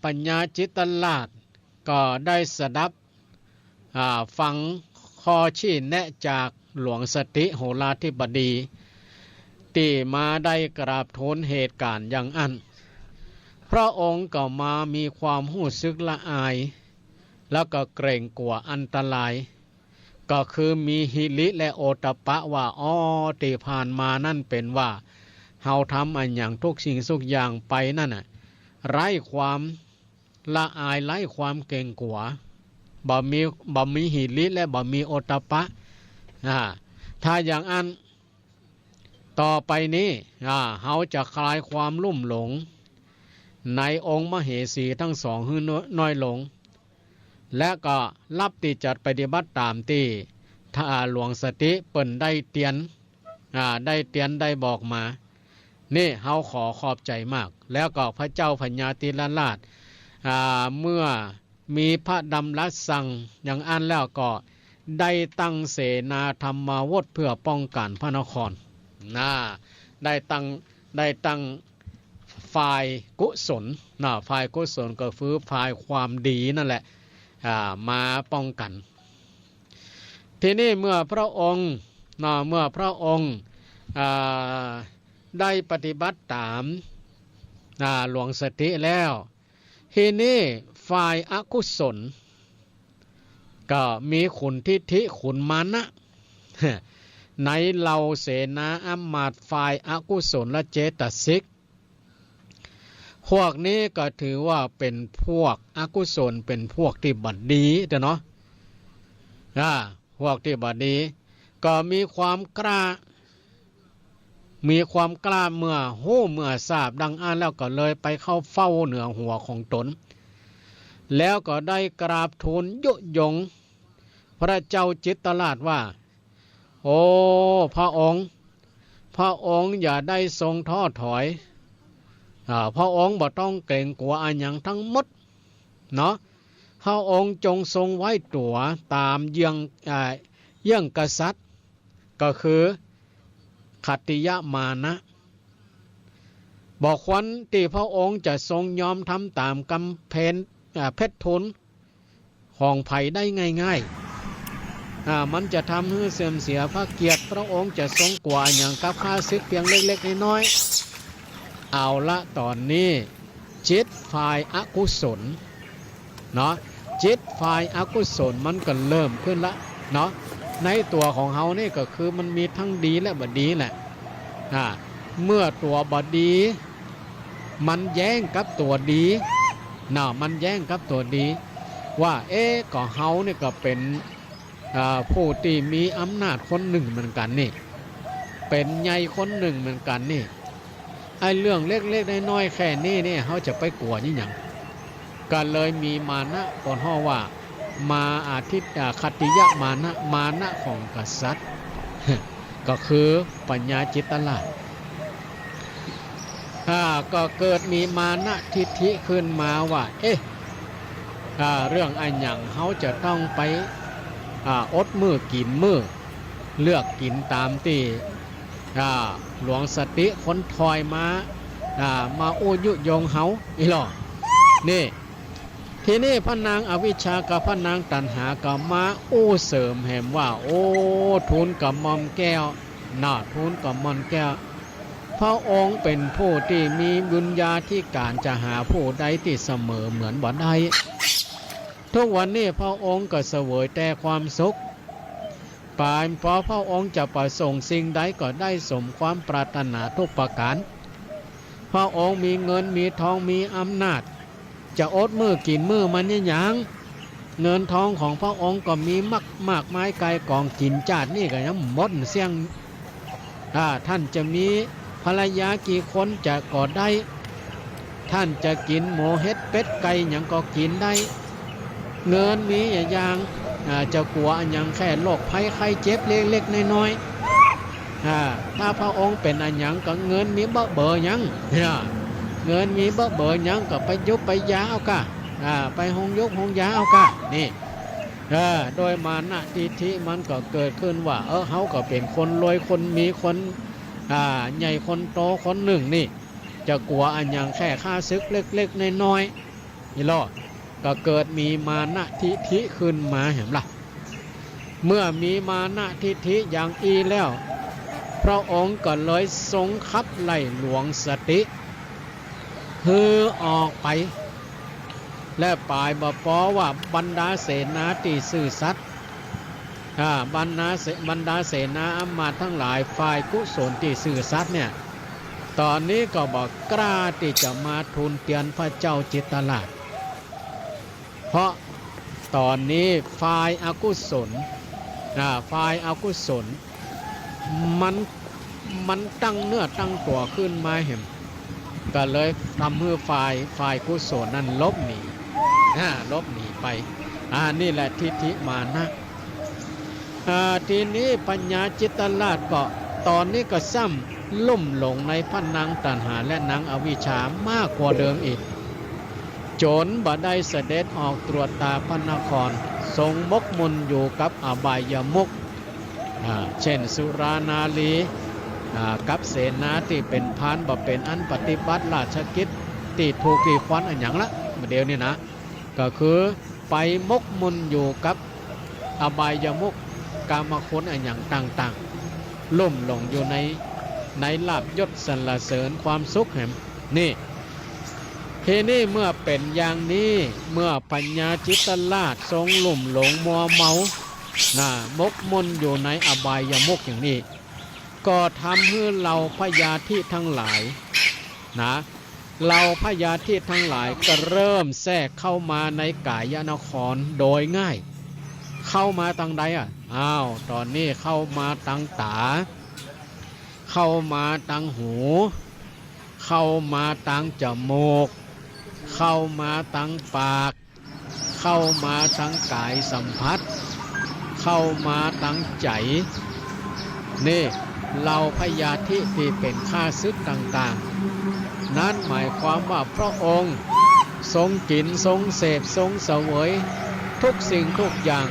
ปัญญาจิตลาภก็ได้สดับฟังข้อชี้แนะจากหลวงสติโหราธิบดีที่มาได้กราบทูลเหตุการณ์อย่างอันพระองค์ก็มามีความรู้สึกละอายแล้วก็เกรงกลัวอันตรายก็คือมีหิริและโอตตัปปะว่าที่ผ่านมานั่นเป็นว่าเฮาทำอันอย่างทุกสิ่งทุกอย่างไปนั่นไร้ความละอายไร้ความเกรงกลัวบ่มีหิริและบ่มีโอตตัปปะถ้าอย่างอันต่อไปนี้เฮาจะคลายความลุ่มหลงในองค์มเหสีทั้งสองให้น้อยลงและก็รับที่จัดปฏิบัติตามที่ถ้าหลวงสติเปิ่นได้เตียนได้บอกมานี่เฮาขอขอบใจมากแล้วก็พระเจ้าพญาติลราชเมื่อมีพระดำรัสสั่งอย่างอันแล้วก็ได้ตั้งเสนาธรรมาวดเพื่อป้องกันพระนครได้ตั้งฝ่ายกุศลฝ่ายกุศลก็คือฝ่ายความดีนั่นแหละมาป้องกันทีนี้เมื่อพระองค์ได้ปฏิบัติตามหลวงสติแล้วทีนี้ฝ่ายอกุศลก็มีขุนทิฏฐิขุนมานะในเหล่าเสนาอำมาตย์ฝ่ายอกุศลและเจตสิกพวกนี้ก็ถือว่าเป็นพวกอกุศลเป็นพวกที่บัดดีเนาะพวกที่บัดดีก็มีความกล้าเมื่อเมื่อทราบดังอ่านแล้วก็เลยไปเข้าเฝ้าเหนือหัวของตนแล้วก็ได้กราบทูลยุยงพระเจ้าจิตรราชว่าโอ้พระองค์อย่าได้ทรงท้อถอยพระองค์บ่ต้องเกรงกลัวอันอย่างทั้งหมดพระองค์จงทรงไว้ตัวตามเยี่ยงกษัตริย์ก็คือขัตติยมานะบอกควันที่พระองค์จะทรงยอมทำตามกำเพชรทุนของไผ่ได้ง่ายๆมันจะทำให้เสื่อมเสียพระเกียรติพระองค์จะทรงกว่าอย่างกับข้าศึกเพียงเล็กๆน้อยๆเอาละตอนนี้จิตฝ่ายอกุศล จิตฝ่ายอกุศลมันก็เริ่มขึ้นละเนาะในตัวของเฮานี่ก็คือมันมีทั้งดีและบดีแหละเมื่อตัวบดีมันแย้งกับตัวดีมันแย้งกับตัวดีว่าก็เฮานี่ก็เป็นผู้ที่มีอำนาจคนหนึ่งเหมือนกันนี่เป็นใหญ่คนหนึ่งเหมือนกันนี่ไอ้เรื่องเล็กๆน้อยๆแค่นี้เนี่ยเขาจะไปกลัวยี่หยังก็เลยมีมานะก่อนห่อว่ามาอาทิตย์คติยะมานะของกษัตริย์ ก็คือปัญญาจิตตลาดก็เกิดมีมานะทิฏฐิขึ้นมาว่าเรื่องอันหยังเขาจะต้องไปอดมือกินมือเลือกกินตามที่หลวงสติคนถอยมาโอยุยงเฮาอีหลอนี่ทีนี้พระนางอวิชชากับพระนางตัณหากับมาอู้เสริมแห่มว่าโอ้ทูลกับมอมแก้วทูลกับมอมแก้วพระองค์เป็นผู้ที่มีบุญญาธิการจะหาผู้ใดที่เสมอเหมือนบ่ได้ทุกวันนี้พระองค์ก็เสวยแต่ความสุขปานเพราะพระองค์จะประสงค์สิ่งใดก็ได้สมความปรารถนาทุกประการพระองค์มีเงินมีทองมีอำนาจจะอดมือกินมือมันนี่หยังเงินทองของพระองค์ก็มีมากไม้ไกลกองกินจาดนี่ก็ยังหมดเสียงท่านจะมีภรรยากี่คนจะก็ได้ท่านจะกินหมูเห็ดเป็ดไก่หยังก็กินได้เงินมีอย่างจะกลัวอันยังแค่โรคภัยไข้เจ็บเล็กๆน้อยๆถ้าพระองค์เป็นอันยังก็เงินมีเบอร์ยังเงินมีเบอร์ยังก็ไปยุบไปยาเอากะไปหงยกหงยาเอากะนี่โดยมานะทิฏฐิมันก็เกิดขึ้นว่าเขาก็เป็นคนรวยคนมีคนใหญ่คนโตคนหนึ่งนี่จะกลัวอันยังแค่ค่าซึกเล็กๆน้อยๆนี่หรอก็เกิดมีมานะทิฏฐิขึ้นมาเห็นล่ะเมื่อมีมานะทิฏฐิอย่างแล้วพระองค์ก็เลยทรงขับไล่หลวงสติคือออกไปและปลายบ่ปอว่าบรรดาเสนาที่ซื่อสัตย์บรรดาเสนาอำมาตย์ทั้งหลายฝ่ายกุศลที่ซื่อสัตย์เนี่ยตอนนี้ก็บอกกล้าที่จะมาทูลเตียนพระเจ้าจิตตลาดเพราะตอนนี้ฝ่ายอกุศลมันตั้งเนื้อตั้งตัวขึ้นมาเห็นก็เลยทำให้ฝ่ายกุศลนั้นลบหนีไปนี่แหละทิฏฐิมานะทีนี้ปัญญาจิตตลาดก็ตอนนี้ก็ซ้ำลุ่มหลงในพระนางตัณหาและนางอวิชชามากกว่าเดิมอีกจนบ่ได้เสด็จออกตรวจตาพระนครทรงมกมุ่นอยู่กับอบายมุขเช่นสุรานารีกับเสนาที่เป็นพานบ่เป็นอันปฏิบัติราชกิจที่ถูกกีดขวางอันหยังละเดี๋ยวนี้นะก็คือไปมกมุ่นอยู่กับอบายมุขกามคุณอันหยังต่างๆล่มหลงอยู่ในลาภยศสรรเสริญความสุขแห่งนี่ทีนี้เมื่อเป็นอย่างนี้เมื่อปัญญาจิตตลาดทรงลุ่มหลงมัวเมามกมุ่นอยู่ในอบายมุขอย่างนี้ก็ทำให้เราพญาธิทั้งหลายเราพญาธิทั้งหลายก็เริ่มแทรกเข้ามาในกายนครโดยง่ายเข้ามาทางใดตอนนี้เข้ามาทางตาเข้ามาทางหูเข้ามาทางจมูกเข้ามาทางปากเข้ามาทางกายสัมผัสเข้ามาทางใจนี่เราพญาธิที่เป็นข้าศึกต่างๆนั้นหมายความว่าพระองค์ทรงกินทรงเสพทรงเสวยทุกสิ่งทุกอย่าง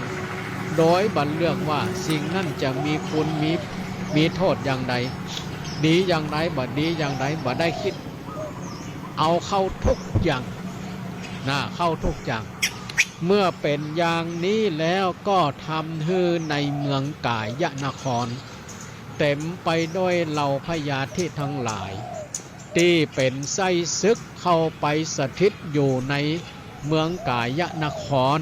โดยบัดเลือกว่าสิ่งนั้นจะมีคุณมีโทษอย่างใดดีอย่างไรบ่ดีอย่างไรบ่ได้คิดเอาเข้าทุกอย่างเข้าทุกอย่างเมื่อเป็นอย่างนี้แล้วก็ทำให้ในเมืองกายนครเต็มไปด้วยเหล่าพญาธิทั้งหลายที่เป็นไส้ศึกเข้าไปสถิตอยู่ใน เมืองกายนคร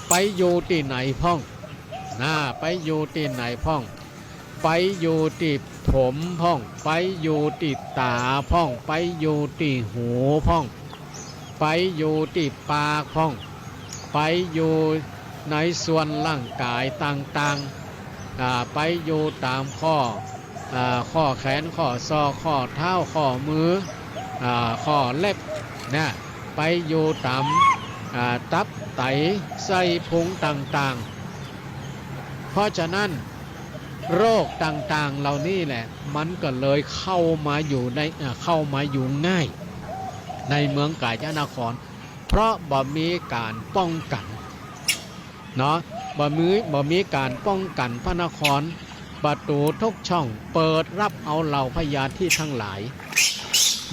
ไปอยู่ที่ไหนพ่องไปอยู่ที่ไหนพ่องไปอยู่ที่ผมพ่องไปอยู่ที่ตาพ่องไปอยู่ที่หูพ่องไปอยู่ที่ปากพ่องไปอยู่ในส่วนร่างกายต่างๆไปอยู่ตามข้อแขนข้อศอกข้อเท้าข้อมือข้อเล็บนะไปอยู่ตามตับไตไส้พุงต่างๆเพราะฉะนั้นโรคต่างๆเหล่านี้แหละมันก็เลยเข้ามาอยู่ง่ายในเมืองกาญจนครเพราะบ่มีการป้องกันเนาะบ่มีการป้องกันพระนครประตูทุกช่องเปิดรับเอาเหล่าพญาธิทั้งหลาย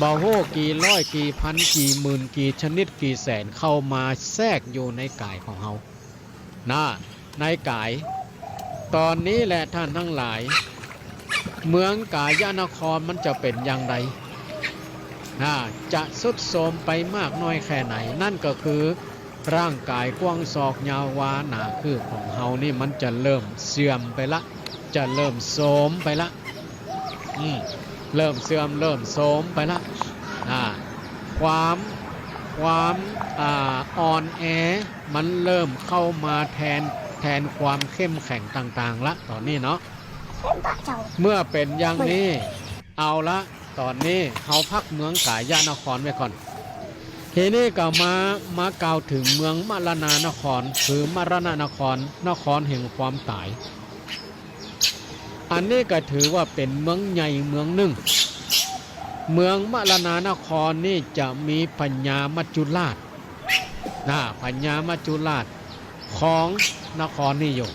บ่โหกี่ร้อยกี่พันกี่หมื่นกี่ชนิดกี่แสนเข้ามาแทรกอยู่ในกายของเฮาในกายตอนนี้แหละท่านทั้งหลายเมืองกาญจนครมันจะเป็นอย่างไรจะสุดโทรมไปมากน้อยแค่ไหนนั่นก็คือร่างกายกว้างศอกยาววาหนาคือของเฮานี่มันจะเริ่มเสื่อมไปละจะเริ่มโทรมไปละเริ่มเสื่อมเริ่มโทรมไปละความอ่อนแอมันเริ่มเข้ามาแทนความเข้มแข็งต่างๆละตอนนี้เนาะเมื่อเป็นอย่างนี้เอาละตอนนี้เขาพักเมืองกาญจนครไว้ก่อนทีนี้ก็มากล่าวถึงเมืองมรณานครคือมรณนครนครแห่งความตายอันนี้ก็ถือว่าเป็นเมืองใหญ่เมืองหนึ่งเมืองมรณานครนี่จะมีพญามัจจุราชพญามัจจุราชของนครนี่อยู่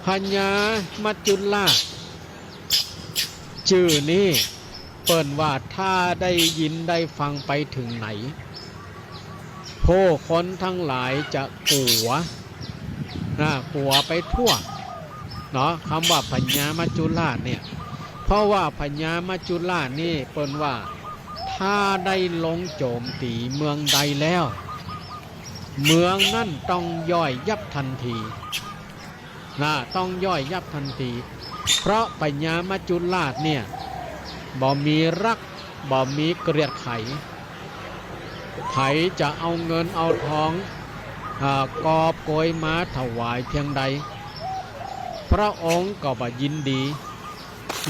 พญามัจจุราชชื่อนี้เปิ่นว่าถ้าได้ยินได้ฟังไปถึงไหนผู้คนทั้งหลายจะกลัวไปทั่วเนาะคำว่าพญามัจจุราชเนี่ยเพราะว่าพญามัจจุราชนี่เปิ่นว่าถ้าได้ลงโจมตีเมืองใดแล้วเมืองนั่นต้องย่อยยับทันทีต้องย่อยยับทันทีเพราะพญามัจจุราชเนี่ยบ่มีรักบ่มีเกลียดไขไผจะเอาเงินเอาทองกอบโกยมาถวายเพียงใดพระองค์ก็บ่ยินดี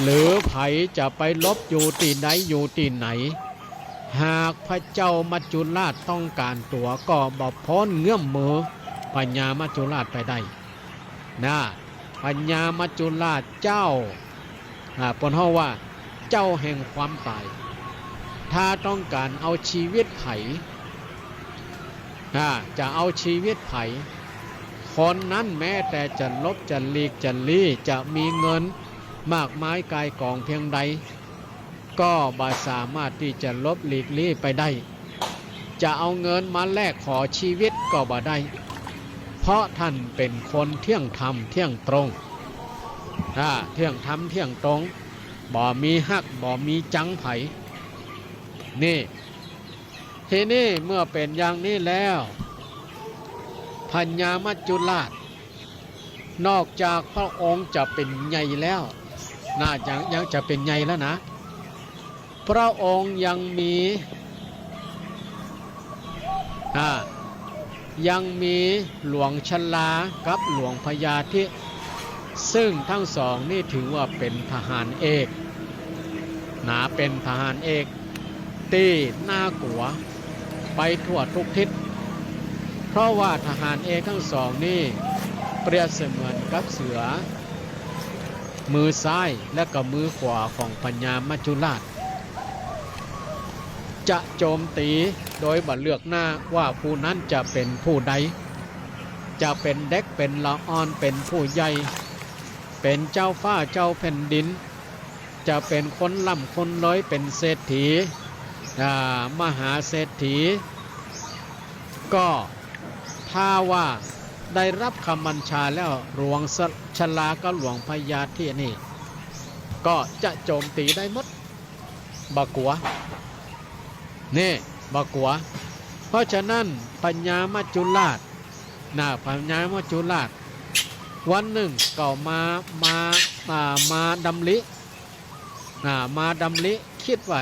หรือไผจะไปลบอยู่ที่ใดอยู่ที่ไหนหากพระเจ้ามัจจุราชต้องการตัวก็บ่พ้นเงื้อมมือพญามัจจุราชไปได้พญามัจจุราชเจ้าปนเฮาว่าเจ้าแห่งความตายถ้าต้องการเอาชีวิตไผจะเอาชีวิตไผคนนั้นแม้แต่จะลบจะลีกจะลี้จะมีเงินมากมายกายกองเพียงใดก็บ่สามารถที่จะลบหลีกลี้ไปได้จะเอาเงินมาแลกขอชีวิตก็บ่ได้เพราะท่านเป็นคนเที่ยงธรรมเที่ยงตรงเที่ยงธรรมเที่ยงตรงบ่มีฮักบ่มีจังไผนี่ทีนี้เมื่อเป็นอย่างนี้แล้วพญามัจจุราชนอกจากพระองค์จะเป็นใหญ่แล้วยังจะเป็นใหญ่แล้วนะพระองค์ยังมีหลวงชลากับหลวงพญาธิซึ่งทั้งสองนี่ถือว่าเป็นทหารเอกเป็นทหารเอกตีน่ากลัวไปทั่วทุกทิศเพราะว่าทหารเอกทั้งสองนี่เปรียบเสมือนกับเสือมือซ้ายและก็มือขวาของพญามัจจุราชจะโจมตีโดยบ่เลือกหน้าว่าผู้นั้นจะเป็นผู้ใดจะเป็นเด็กเป็นละอ่อนเป็นผู้ใหญ่เป็นเจ้าฟ้าเจ้าแผ่นดินจะเป็นคนร่ำคนรวยเป็นเศรษฐีมหาเศรษฐีก็ถ้าว่าได้รับคำบัญชาแล้วหลวงชลาก็หลวงพญาธินี่ก็จะโจมตีได้หมดบ่กลัวนี่บ่กลัว เพราะฉะนั้นปัญญามัจจุราชปัญญามัจจุราชวันหนึ่งก็มาดำริมาดำริคิดว่า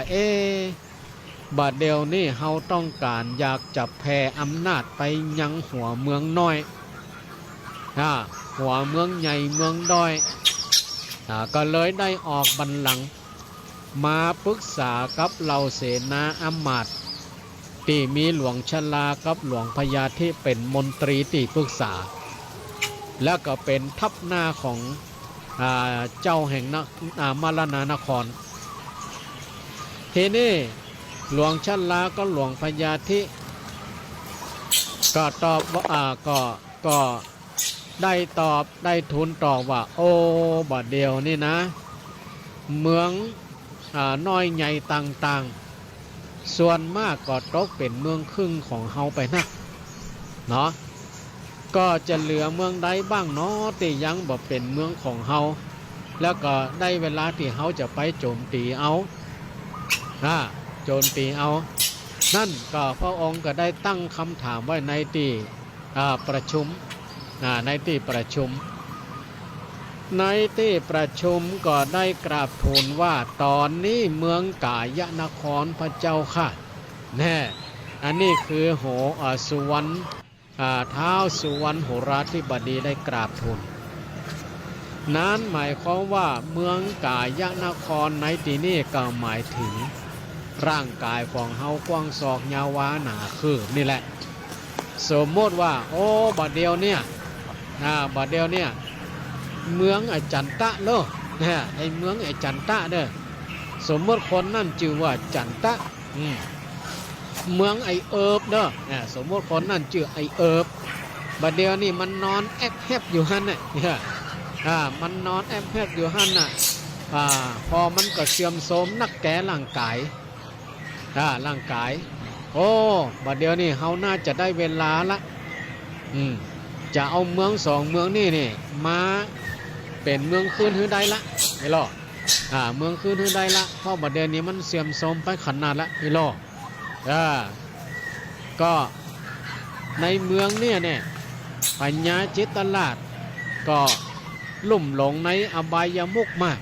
บัดเดียวนี้เฮาต้องการอยากจะแผ่อำนาจไปยังหัวเมืองน้อยหัวเมืองใหญ่เมืองด้อยก็เลยได้ออกบัลลังก์มาปรึกษากับเหล่าเสนาอำมาตย์ที่มีหลวงชลากับหลวงพญาธิเป็นมนตรีที่ปรึกษาแล้วก็เป็นทัพหน้าของเจ้าแห่งมรณานครทีนี้หลวงชลาก็หลวงพญาธิก็ตอบว่าก็ได้ทูลตอบว่าโอ้บัดเดียวนี่นะเมืองน้อยใหญ่ต่างๆส่วนมากก็ตกเป็นเมืองครึ่งของเฮาไปนะเนาะก็จะเหลือเมืองใดบ้างเนาะที่ยังบ่เป็นเมืองของเฮาแล้วก็ได้เวลาที่เฮาจะไปโจมตีเอาโจมตีเอานั่นก็พระองค์ก็ได้ตั้งคำถามไว้ในที่ประชุมในที่ประชุมก็ได้กราบทูลว่าตอนนี้เมืองกายนครพระเจ้าค่ะแน่อันนี้คือสุวรรณท้าวสุวรรณโหราธิบดีได้กราบทูลนั้นหมายความว่าเมืองกายนครในที่นี้ก็หมายถึงร่างกายของเฮากว้างศอกยาววาหนาคือนี่แหละสมมติว่าโอ้บัดเดียวเนี่ยเมืองไอ้จันตะเลไอ้เมืองไอ้จันตะเด้อสมมติคนนั่นชื่อว่าจันตะเมืองไอ้เอิบเด้อสมมติคนนั่นชื่อไอ้เอิบบัดเดียวนี่มันนอนแอบแฮบอยู่หั่นน่ะมันนอนแอบแฮบอยู่หั่นน่ะพอมันก็เสื่อมโทรมนักแก่ร่างกายโอ้บัดเดียวนี่เฮาน่าจะได้เวลาละจะเอาเมือง2เมืองนี่มาเป็นเมืองคืนหื้อได้ละไอ้ล่อเมืองคืนหื้อได้ละเพราะบัดเดี๋ยวนี้มันเสื่อมโทรมไปขนาดละไอ้ล่อก็ในเมืองเนี่ยปัญญาจิตตลาดก็ลุ่มหลงในอบายมุขมาก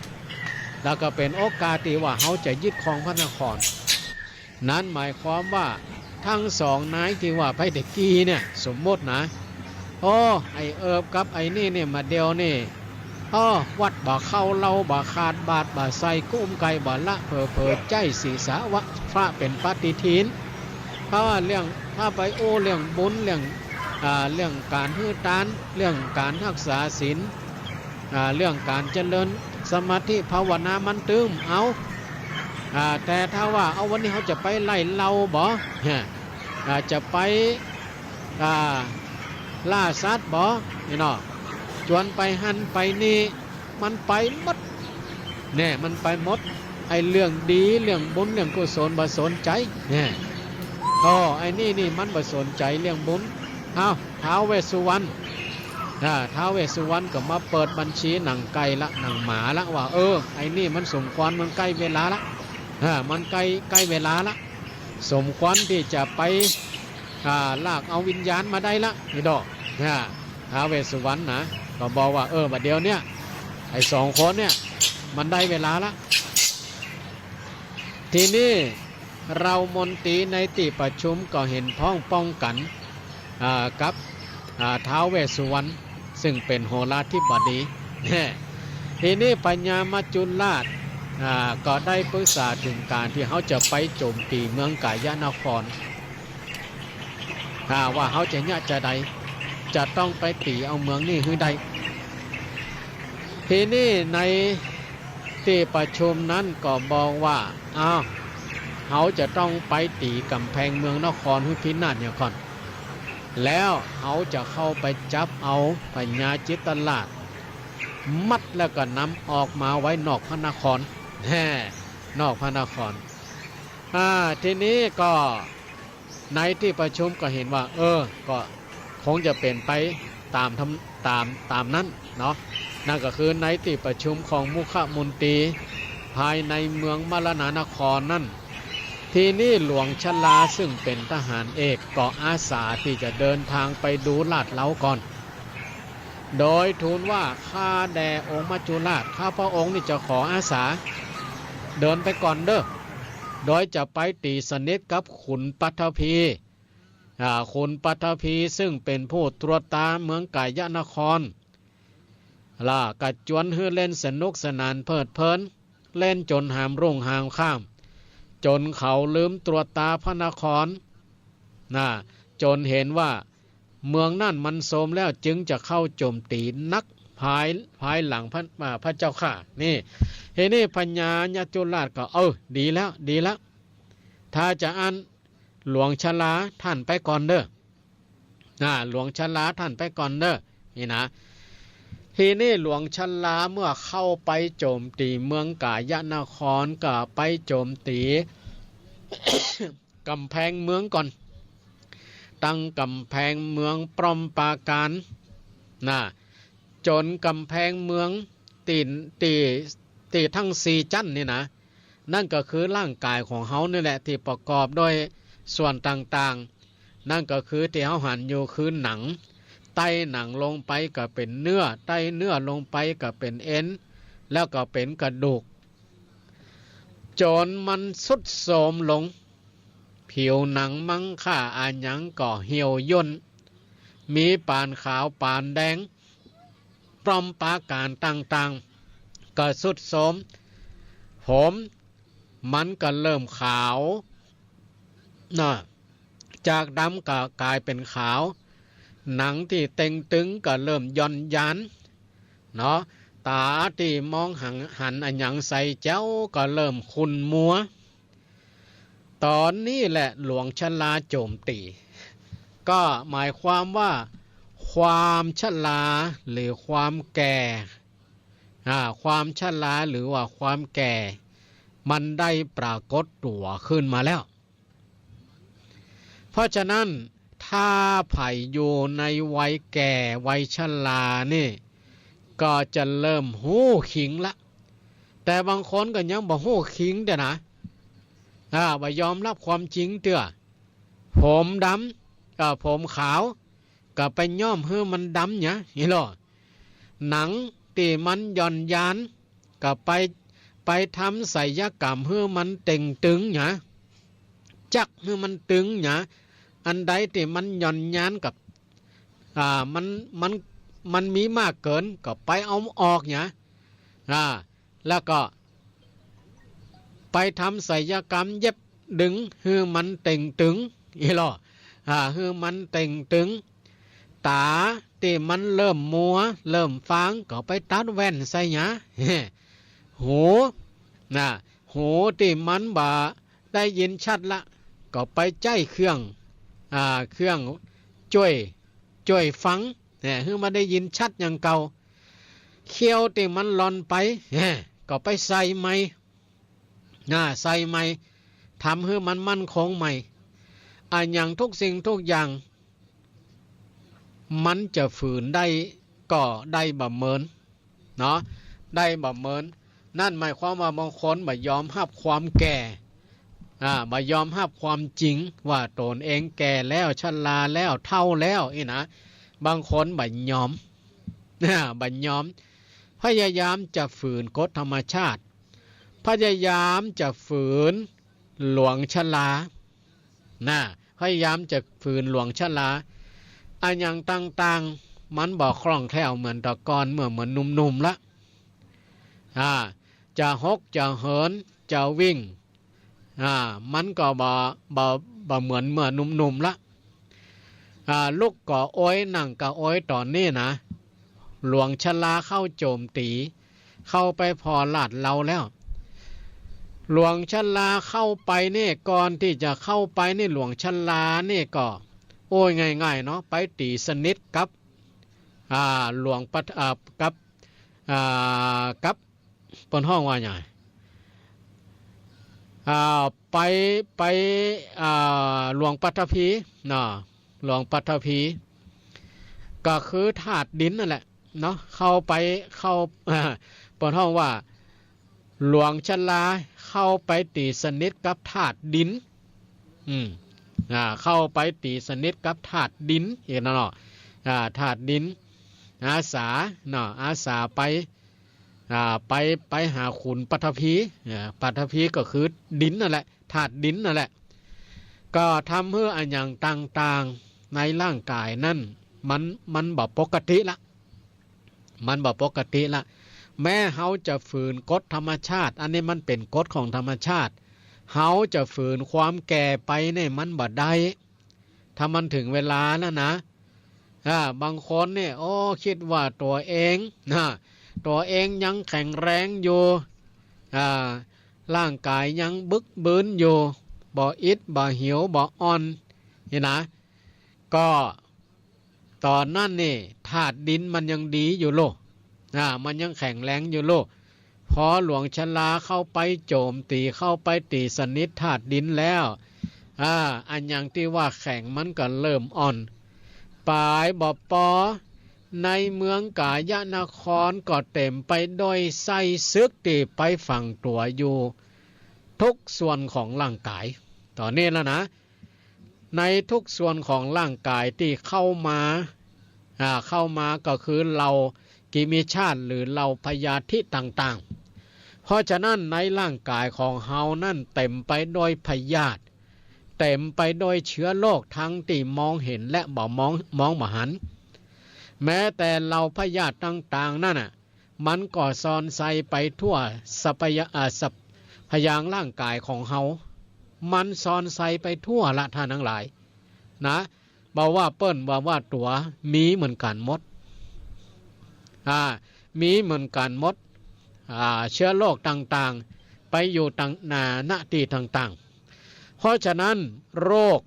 แล้วก็เป็นโอกาสที่ว่าเขาจะยึดครองพระนครนั้นหมายความว่าทั้งสองนายที่ว่าไปเด็กกี้เนี่ยสมมตินะโอ้ไอเอิบกับไอนี่เนี่ยมาเดียวนี่วัดบ่เข้าเล่าบ่ขาดบาดบ่ใส่กุ้มไก่บ่ละเผอใจศีสาวะพระเป็นปฏิทินเพราะว่าเรื่องถ้าไปโอ้เรื่องบุญเรื่องการฮื้อตานเรื่องการรักษาศีลเรื่องการเจริญสมาธิภาวนามันตึมเอาแต่ถ้าว่าเอาวันนี้เขาจะไปไล่เล่าบ่จะไปล่าสัตว์บ่นี่เนาะจวนไปหันไปนี่มันไปหมดเนี่ยมันไปหมดไอเรื่องดีเรื่องบุญเรื่องกุศลบ่สนใจเนี่ยไอนี่มันบ่สนใจเรื่องบุญท้าวเวสสุวรรณท้าวเวสสุวรรณก็มาเปิดบัญชีหนังไก่ละหนังหมาละว่าไอนี่มันสมควรมันใกล้เวลาละมันใกล้เวลาละสมควรที่จะไปลากเอาวิญญาณมาได้ละนี่ดอกท้าวเวสสุวรรณนะก็บอกว่าบัดเดียวเนี่ยไอ้2คนเนี่ยมันได้เวลาละทีนี้เรามนตรีในที่ประชุมก็เห็นพ้องป้องกันกับท้าวเวสสุวรรณซึ่งเป็นโหราธิบดีทีนี้ปัญญามัจจุราชก็ได้ปรึกษาถึงการที่เขาจะไปโจมตีเมืองกายนครว่าเขาจะใดจะต้องไปตีเอาเมืองนี่คือใดทีนี้ในที่ประชุมนั้นก็บอกว่าเขาจะต้องไปตีกำแพงเมืองนครพินาศเนี่ยก่อนแล้วเขาจะเข้าไปจับเอาปัญญาจิตตลาดมัดแล้วก็นำออกมาไว้นอกพระนครนอกพระนครทีนี้ก็ในที่ประชุมก็เห็นว่าก็คงจะเป็นไปตามนั้นเนาะนั่นก็คือในที่ประชุมของมุขมนตรีภายในเมืองมรณานครนั่น ทีนี้หลวงชลาซึ่งเป็นทหารเอกก็อาสาที่จะเดินทางไปดูลาดเหลาก่อน โดยทูลว่าข้าแด่องค์มัจจุราชข้าพระองค์นี่จะขออาสาเดินไปก่อนเด้อโดยจะไปตีสนิทกับขุนปัทภีขุนปัทภีซึ่งเป็นผู้ตรวจตาเมืองกายนครล่ะกัดจวนฮือเล่นสนุกสนานเพลิดเพลินเล่นจนหามรุ่งหามข้ามจนเขาลืมตรวจตาพระนครจนเห็นว่าเมืองนั่นมันโทรมแล้วจึงจะเข้าโจมตีนักภายหลังพระเจ้าค่ะนี่เฮนี่พญายจุราชก็ดีแล้วถ้าจะอันหลวงชลาท่านไปก่อนเด้อหลวงชลาท่านไปก่อนเด้อนี่นะทีนี้หลวงชลาเมื่อเข้าไปโจมตีเมืองกายนครก็ไปโจมตี กำแพงเมืองก่อนตั้งกำแพงเมืองปรอมปราการจนกำแพงเมืองตีทั้งสี่จั่นนี่นะนั่นก็คือร่างกายของเฮานี่แหละที่ประกอบด้วยส่วนต่างๆนั่นก็คือที่เฮาหันอยู่คือหนังไตหนังลงไปก็เป็นเนื้อไตเนื้อลงไปก็เป็นเอ็นแล้วก็เป็นกระดูกจนมันสุดโทรมลงผิวหนังมังค่าอาหยังก็เหี่ยวย่นมีปานขาวปานแดงปรอมปราการต่างๆก็สุดโทรมผมมันก็เริ่มขาวจากดำก็กลายเป็นขาวหนังที่เต็งตึงก็เริ่มย่อนยันตาที่มองหันอันหยังใส่เจ้าก็เริ่มขุ่นมัวตอนนี้แหละหลวงชลาโจมตีก็หมายความว่าความชราหรือความแก่ความชราหรือว่าความแก่มันได้ปรากฏตัวขึ้นมาแล้วเพราะฉะนั้นถ้าไผ่อยู่ในวัยแก่วัยชรานี่ก็จะเริ่มหู้ขิงละแต่บางคนก็ยังบ่หู้ขิงเด้อนะว่ายอมรับความจริงเด้อผมดำผมขาวก็ไปย้อมให้มันดำเนี่ยนี่หรอหนังที่มันย่อนยานก็ไปทำศัลยกรรมให้มันเต่งตึงเนี่ยจักให้มันตึงเนี่ยอันใดที่มันย่อนยานกับมันมีมากเกินก็ไปเอาออกเนี่ยแล้วก็ไปทำศัลยกรรมเย็บดึงให้มันเต่งตึงอีหรอให้มันเต่งตึงตาที่มันเริ่มมัวเริ่มฟางก็ไปตัดแว่นใส่หยาหูที่มันบ่ได้ยินชัดละก็ไปใจเครื่องช่วยฟังให้มันได้ยินชัดอย่างเก่าเขี้ยวที่มันหลอนไปก็ไปใส่ใหม่ใส่ใหม่ทำให้มันมั่นคงใหม่อย่างทุกสิ่งทุกอย่างมันจะฝืนได้ก็ได้บำเมินได้บำเมินนั่นหมายความว่าบางคนไม่ยอมรับความแก่ไม่ยอมรับความจริงว่าตนเองแก่แล้วชราแล้วเฒ่าแล้วนะบางคนไม่ยอมไม่ยอมพยายามจะฝืนกฎธรรมชาติพยายามจะฝืนหลวงชราพยายามจะฝืนหลวงชราอย่างต่างๆมันบอกคล่องแคล่วเหมือนตะกอนเหมือนหนุ่มๆละจะฮกจะเหินจะวิ่งมันก็บ่เหมือนเมื่อหนุ่มๆละลูกก็โอยนั่งก็โอยตอนนี้นะหลวงชลาเข้าโจมตีเข้าไปพอลาดเราแล้วหลวงชลาเข้าไปนี่ก่อนที่จะเข้าไปนี่หลวงชลานี่ก็โอ้ยง่ายๆเนาะไปตีสนิทกับหลวงกับปนห้องว่าไงไปหลวงปัทภีหลวงปัทภีก็คือธาตุดินนั่นแหละเนาะเข้าปนห้องว่า หลวงชลาเข้าไปตีสนิทกับธาตุดินเข้าไปตีสนิทกับธาตุดินอีกนะเนาะธาตุดินอาสาเนาะอาสาไปหาขุนปัทภีปัทภีก็คือดินนั่นแหละธาตุดินนั่นแหละก็ทำให้อันอย่างต่างๆในร่างกายนั่นมันบ่ปกติละมันบ่ปกติละแม้เฮาจะฝืนกฎธรรมชาติอันนี้มันเป็นกฎของธรรมชาติเฮาจะฝืนความแก่ไปเนี่ยมันบ่ได้ถ้ามันถึงเวลาแล้วนะบางคนเนี่ยโอ้คิดว่าตัวเองตัวเองยังแข็งแรงอยู่ร่างกายยังบึกบืนอยู่บ่อิดบ่หิวบ่อ่อนนี่นะก็ตอนนั้นนี่ธาตุดินมันยังดีอยู่โลมันยังแข็งแรงอยู่โลพอหลวงชลาเข้าไปโจมตีเข้าไปตีสนิทธาตุดินแล้วอันอย่างที่ว่าแข็งมันก็เริ่มอ่อนปลายบ่ปอในเมืองกาญนครก็เต็มไปด้วยไส้ซึกที่ไปฝังตัวอยู่ทุกส่วนของร่างกายตอนนี้แล้วนะในทุกส่วนของร่างกายที่เข้ามาก็คือเรากิมิชาติหรือเราพยาธิต่างๆเพราะฉะนั้นในร่างกายของเฮานั่นเต็มไปด้วยพยาธิเต็มไปด้วยเชื้อโรคทั้งที่มองเห็นและบ่มองบ่หันแม้แต่เราพยาธิต่างๆนั่นมันก็ซ่อนใส่ไปทั่วพยางร่างกายของเฮามันซ่อนใส่ไปทั่วละท่านทั้งหลายนะบอกว่าเปิ้นบอกว่าตัวมีเหมือนกันหมดมีเหมือนกันหมดเชื้อโรคต่างๆไปอยู่ณที่ต่างๆเพราะฉะนั้นโรค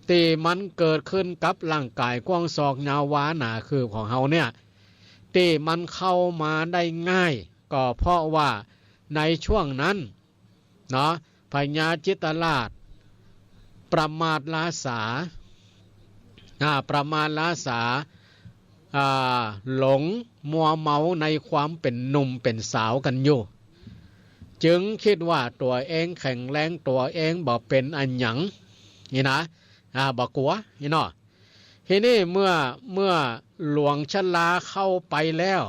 ที่มันเกิดขึ้นกับร่างกายกว้างศอกยาววาหนาคือของเฮาเนี่ยที่มันเข้ามาได้ง่ายก็เพราะว่าในช่วงนั้นเนาะพญาจิตราชประมาทลาสาหลงมัวเมาในความเป็นหนุ่มเป็นสาวกันอยู่จึงคิดว่าตัวเองแข็งแรงตัวเองบ่เป็นอันหยังนี่นะบ่กลัวนี่เนาะทีนี้เมื่อหลวงชลาเข้าไปแล้ว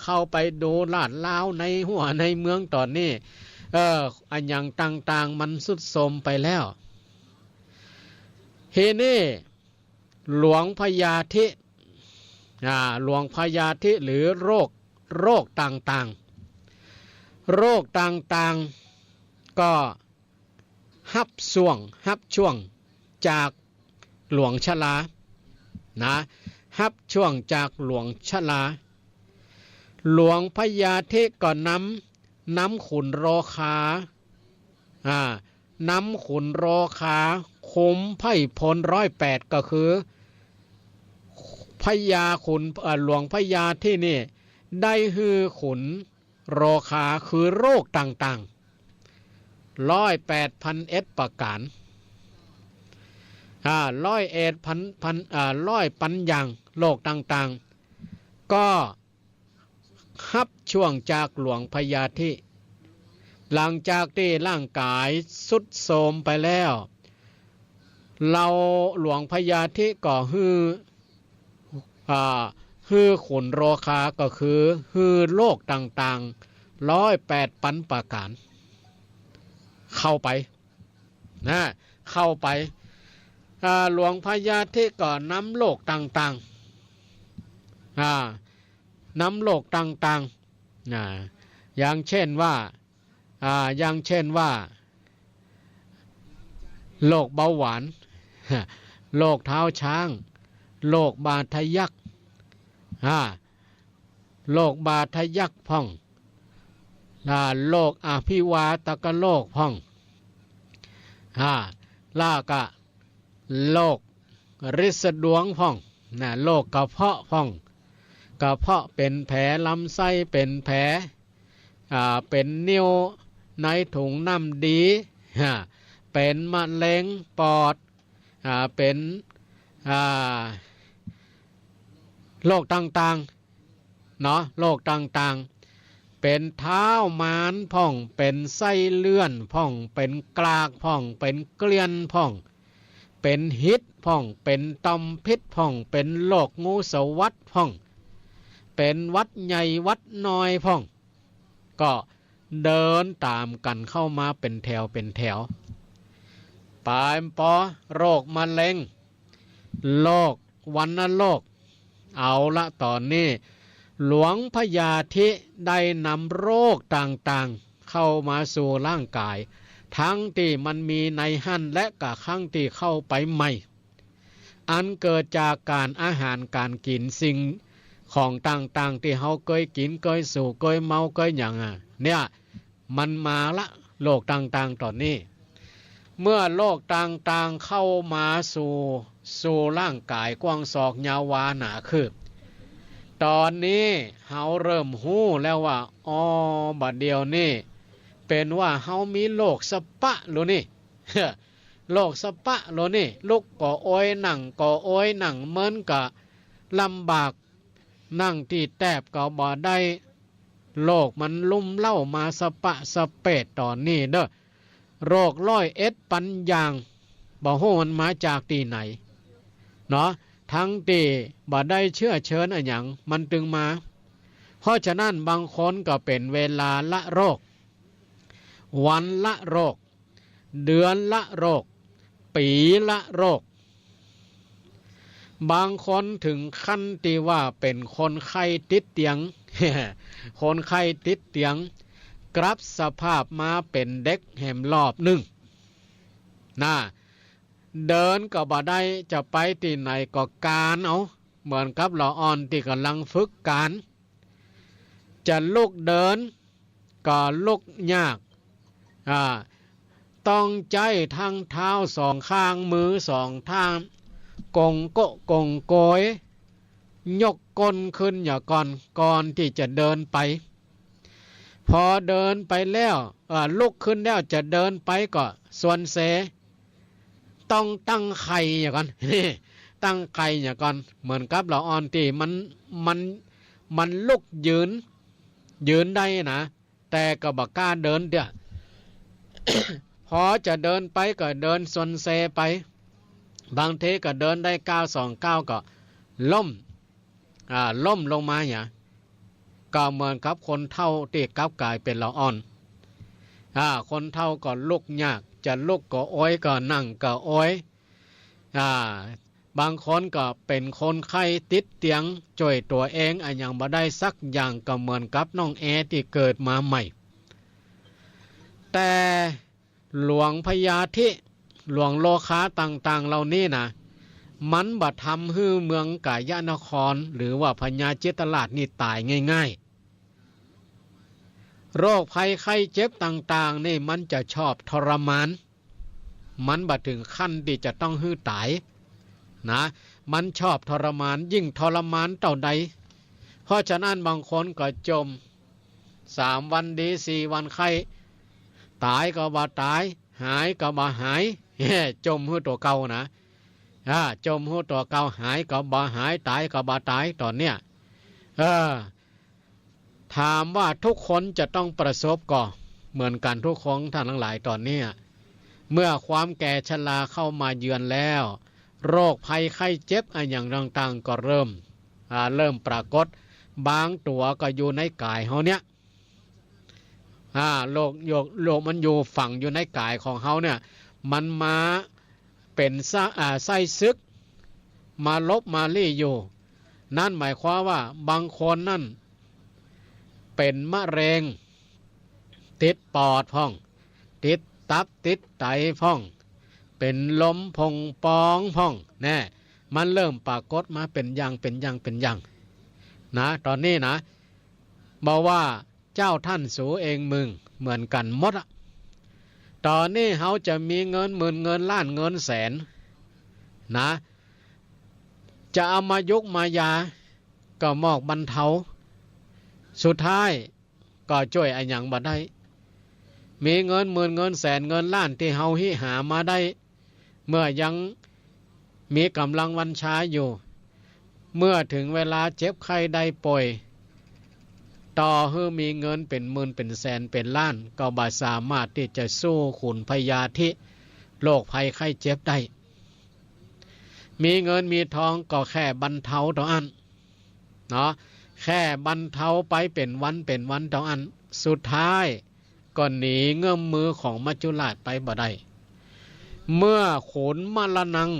เข้าไปดูลาดลาวในหัวในเมืองตอนนี้อันหยังต่างๆมันสุดโทรมไปแล้วทีนี้หลวงพญาธิหลวงพญาธิหรือโรคต่างๆก็ฮับช่วงจากหลวงชลาฮับช่วงจากหลวงชลาหลวงพญาธิก็น้ำขุนโรคาน้ำขุนโรคาคุมไพ่พล108ก็คือพญาขุนหลวงพญาที่นี่ได้ฮือขุนโรคาคือโรคต่างๆ108,001ประการ100ปันอย่างโรคต่างๆก็ฮับช่วงจากหลวงพญาธิหลังจากที่ร่างกายสุดโทรมไปแล้วเราหลวงพญาธิก็ฮือขุนโรคาก็คือฮือโรคต่างๆ108 ปันประการเข้าไปหลวงพญาธิก็นำโรคต่างๆนำโรคต่างๆอย่างเช่นว่าโรคเบาหวานโรคเท้าช้างโรคบาดทะยักโรคบาดทะยักพ่องโรคอภิวาตกโรคพ่องล่ากะโรคริดสะดวงพ่องโรคกระเพาะพ่องกระเพาะเป็นแผลลำไส้เป็นแผลเป็นนิ่วในถุงน้ำดีเป็นมะเร็งปอดเป็นโรคต่างๆเนาะโรคต่างๆ เป็นเท้ามารพ่องเป็นไส้เลื่อนพ่องเป็นกลากพ่องเป็นเกลียนพ่องเป็นหิดพ่องเป็นตอมพิษพ่องเป็นโรคงูสวัสดพ่องเป็นวัดใหญ่วัดน้อยพ่องก็เดินตามกันเข้ามาเป็นแถวเป็นแถวปลายปอโรคมะเร็งโรควัณโรคเอาละตอนนี้หลวงพญาธิได้นำโรคต่างๆเข้ามาสู่ร่างกายทั้งที่มันมีในหั่นและกะข้างที่เข้าไปใหม่อันเกิดจากการอาหารการกินสิ่งของต่างๆที่เฮาเคยกินเคยสู่เคยเมาเคยอย่างเนี่ยมันมาละโรคต่างๆตอนนี้เมื่อโรคต่างๆเข้ามาสู่ร่างกายกว้างศอกยาววาหนาคืบตอนนี้เฮาเริ่มหู้แล้วว่าอ๋อบัดเดียวนี่เป็นว่าเฮามีโรคสปะโลนี่ โรคสปะโลนี่ลุกก่อโอยนั่งก่อโอยนั่งเหมือนกะลำบากนั่งที่แทบก็บ่ได้โรคมันลุ่มเล่ามาสปะสเปดตอนนี้เด้อโรค101ปัญญางบ่ฮู้มันมาจากที่ไหนเนาะทั้งที่บ่ได้เชื่อเชิญอะหยังมันตึงมาเพราะฉะนั้นบางคนก็เป็นเวลาละโรควันละโรคเดือนละโรคปีละโรคบางคนถึงขั้นที่ว่าเป็นคนไข้ติดเตียง คนไข้ติดเตียงกลับสภาพมาเป็นเด็กแหมรอบหนึ่งน่าเดินก็บ่ได้จะไปที่ไหนก็การเอาเหมือนกับเราอ่อนที่กำลังฝึกการจะลุกเดินก็ลุกยากต้องใจทั้งเท้าสองข้างมือสองทางกงโกะกงโกยยกก้นขึ้นอย่าก่อนที่จะเดินไปพอเดินไปแล้วลุกขึ้นแล้วจะเดินไปก็ส่วนเสต้องตั้งไข่อย่างก่อน ตั้งไข่อย่างก่อนเหมือนกับเราอ่อนที่มันลุกยืนได้นะแต่ก็บ่กล้าเดินเด้อ พอจะเดินไปก็เดินส่วนเสไปบางทีก็เดินได้9-2 ก้าวก็ล้มลงมาอย่างก็เหมือนกับคนเฒ่าที่กลับกลายเป็นละอ่อนคนเฒ่าก็ลุกยากจะลุกก็โอยก็นั่งก็โอยบางคนก็เป็นคนไข้ติดเตียงจ่วยตัวเองอันยังบ่ได้สักอย่างก็เหมือนกับน้องแอที่เกิดมาใหม่แต่หลวงพญาธิหลวงโลคาต่างๆเหล่านี้นะมันบ่ทำให้เมืองกายนครหรือว่าพญาเจตราชนี่ตายง่ายๆโรคภัยไข้เจ็บต่างๆนี่มันจะชอบทรมานมันบ่ถึงขั้นที่จะต้องให้ตายนะมันชอบทรมานยิ่งทรมานเท่าใดเพราะฉะนั้นบางคนก็จม3 วันดี4 วันไข้ตายก็บ่ตายหายก็บ่หาย จมหัวตัวเก่านะจมหัวตัวเก่าหายก็บ่หายตายก็บ่ตายตอนเนี้ยถามว่าทุกคนจะต้องประสบก็เหมือนกันทุกคนท่านทั้งหลายตอนนี้เมื่อความแก่ชราเข้ามาเยือนแล้วโรคภัยไข้เจ็บอะไรอย่างต่างๆก็เริ่มปรากฏบางตัวก็อยู่ในกายเฮาเนี้ยโรคมันอยู่ฝังอยู่ในกายของเฮาเนี่ยมันมาเป็นไส้ซึกมาลบมาลี่อยู่นั่นหมายความว่าบางคนนั่นเป็นมะเร็งติดปอดพ่องติดตับติดไตพ่องเป็นลมพงปองพ่องแน่มันเริ่มปรากฏมาเป็นอย่างนะตอนนี้นะบอกว่าเจ้าท่านสูเองมึงเหมือนกันหมดตอนนี้เขาจะมีเงินหมื่นเงินล้านเงินแสนนะจะเอามายุกมายาก็มอกบรรเทาสุดท้ายก็ช่วยอันยังบ่ได้มีเงินหมื่นเงินแสนเงินล้านที่เฮาหิหามาได้เมื่อยังมีกำลังวังชาอยู่เมื่อถึงเวลาเจ็บไข้ได้ป่วย ต่อให้มีเงินเป็นหมื่นเป็นแสนเป็นล้านก็บ่สามารถที่จะสู้ขุนพยาธิโรคภัยไข้เจ็บได้มีเงินมีทองก็แค่บรรเทาต่ออันเนาะแค่บรรเทาไปเป็นวันต่ออันสุดท้ายก็หนีเงื้อมมือของมัจจุราชไปบ่ได้เมื่อขุนมรณัง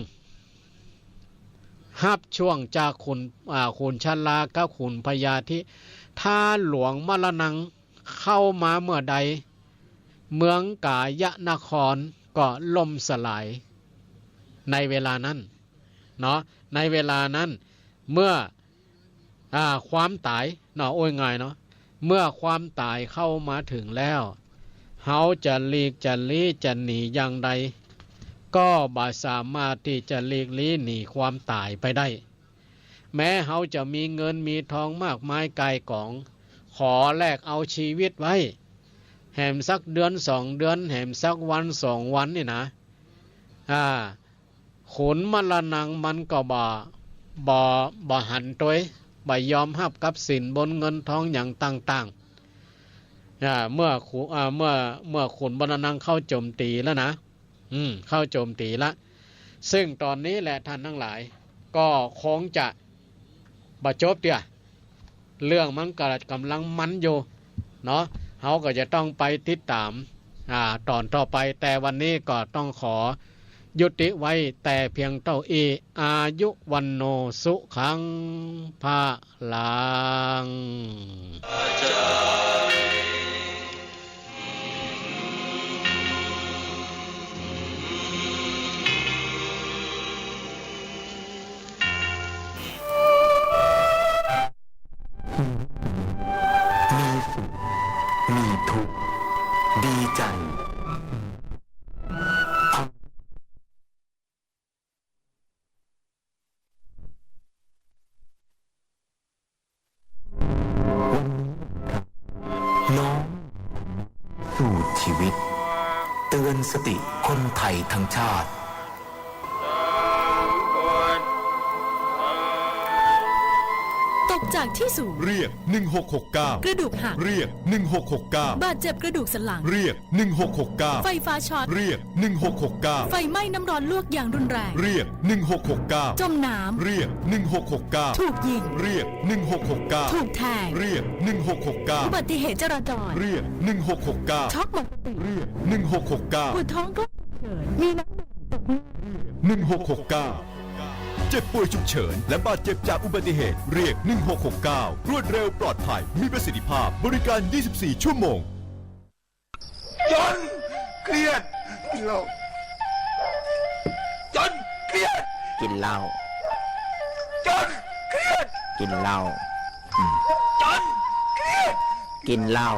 ฮับช่วงจากขุนชลากับขุนพยาธิถ้าหลวงมรณังเข้ามาเมื่อใดเมืองกายนครก็ล่มสลายในเวลานั้นเนาะในเวลานั้นเมื่อความตายเนาะโอ้ยง่ายเนาะเมื่อความตายเข้ามาถึงแล้วเฮาจะหลีกจะลี้จะหนีอย่างใดก็บ่สามารถที่จะหลีกลี่หนีความตายไปได้แม้เฮาจะมีเงินมีทองมากมายกายกองขอแลกเอาชีวิตไว้แหมสักเดือน2 เดือนแหมสักวัน2 วันนี่นะขุนมรณังมันก็บ่หันตัวบ่ยอมรับกับสินบนเงินทองอย่างต่างๆเมื่อขุนมรณังเข้าโจมตีแล้วนะเข้าโจมตีละซึ่งตอนนี้แหละท่านทั้งหลายก็คงจะบจบเดียเรื่องมันก็กำลังมันอยู่เนาะเขาก็จะต้องไปติดตามตอนต่อไปแต่วันนี้ก็ต้องขอยุติไว้แต่เพียงเท่าอายุวันโนสุขังภาลังมีทุกข์ดีใจน้องสู่ชีวิตเตือนสติคนไทยทั้งชาติตกจากที่สูงเรียก1669กระดูกหักเรียก1669บาดเจ็บกระดูกสันหลังเรียก1669ไฟฟ้าช็อตเรียก1669ไฟไหม้น้ำร้อนลวกอย่างรุนแรงเรียก1669จมน้ำเรียก1669ถูกยิงเรียก1669ถูกแทงเรียก1669อุบัติเหตุจราจรเรียก1669ช็อกหมดสติเรียก1669ปวดท้องก็เกิดมีน้ำตก1669เจ็บป่วยฉุกเฉินและบาดเจ็บจากอุบัติเหตุเรียก1669รวดเร็วปลอดภัยมีประสิทธิภาพบริการ24 ชั่วโมงจนเครียดกินเหล้าจนเครียดกินเหล้าจนเครียดกินเหล้าจนเครียดกินเหล้า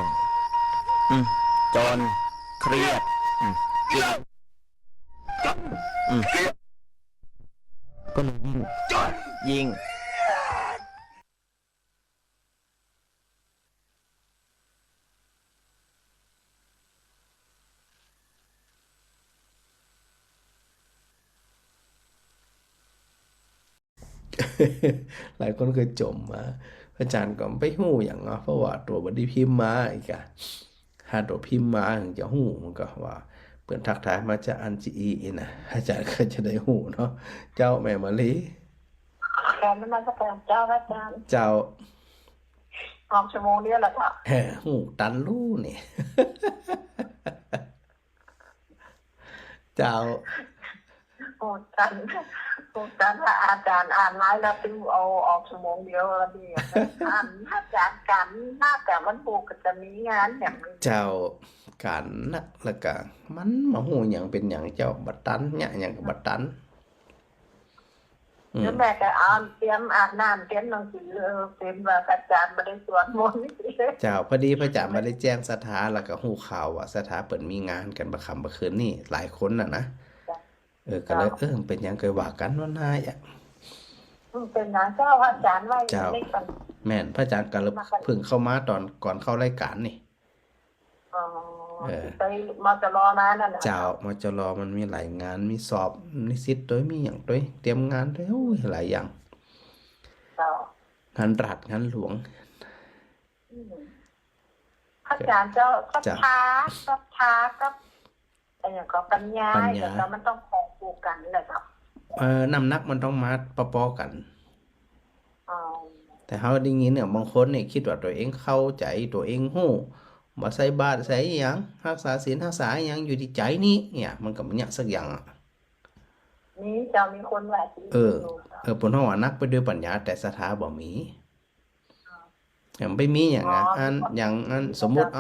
จนเครียดกินจนเครียดก็เลยยิงหลายคนเคยจมมาอาจารย์ก็ไม่หู้อย่างเนาะเพราะว่าตัวบดีพิมพ์มาอีกอะหาตัวพิมพ์มาถึงจะหู้มันก็ว่าเปิดทักทายมาจากอันจีอีนะอาจารย์ก็จะได้หูเนาะเจ้าแม่มะลิการนมัสการเจ้าอาจารย์เจ้าชั่วโมงเดียวแหละค่ะหูตันรู้นี่ เจ้าหูตันถ้าอาจารย์อ่านไลน์แล้วติ้วเอาออกชั่วโมงเดียวแล้วดีอ่านอาจารย์กันน่าแต่มันผูกก็จะมีงานอย่างนี้เจ้าการนักละกะมันมาหูอย่างเป็นอย่างเจ้าบัดตันเนี่ยอย่างกับบัดตันแล้วแม่ก็เตรียมอาบน้ำเตรียมหนังสือเป็นว่าอาจารย์ไม่ได้สวดมนต์เจ้าพอดีพระอาจารย์มาได้แจ้งสถาแล้วก็หูข่าวว่าสถาเปิดมีงานกันประคำประคืนนี่หลายคนนะก็เลยเป็นอย่างเคยว่ากันว่านายเป็นอย่างเจ้าอาจารย์ว่าอย่างนี้กันแม่นพระอาจารย์ก็เพิ่งเข้ามาตอนก่อนเข้ารายการนี่ไปมจรมานั่นน่ะเจ้ามจรมันมีหลายงานมีสอบนิสิตด้วยมีอย่างด้วยเตรียมงานด้วยหลายอย่างงานรัฐงานหลวง พระอาจารย์เจ้าก็ช้าก็แต่อย่างก็ปัญญาแต่ก็มันต้องของคู่กันเลยครับน้ำหนักมันต้องมาปอๆกันแต่เขาได้ยินเนี่ยบางคนเนี่ยคิดว่าตัวเองเข้าใจตัวเองฮู้บ่ใส่บาตรใส่หยังรักษาศีลรักษาหยังอยู่ที่ใจนี่เนี่ยมันก็มันยากสักอย่างนี่เจ้ามีคนว่าผลว่านักไปด้วยปัญญาแต่ศรัทธาบ่มีอย่างไปมีอย่างอันสมมุติ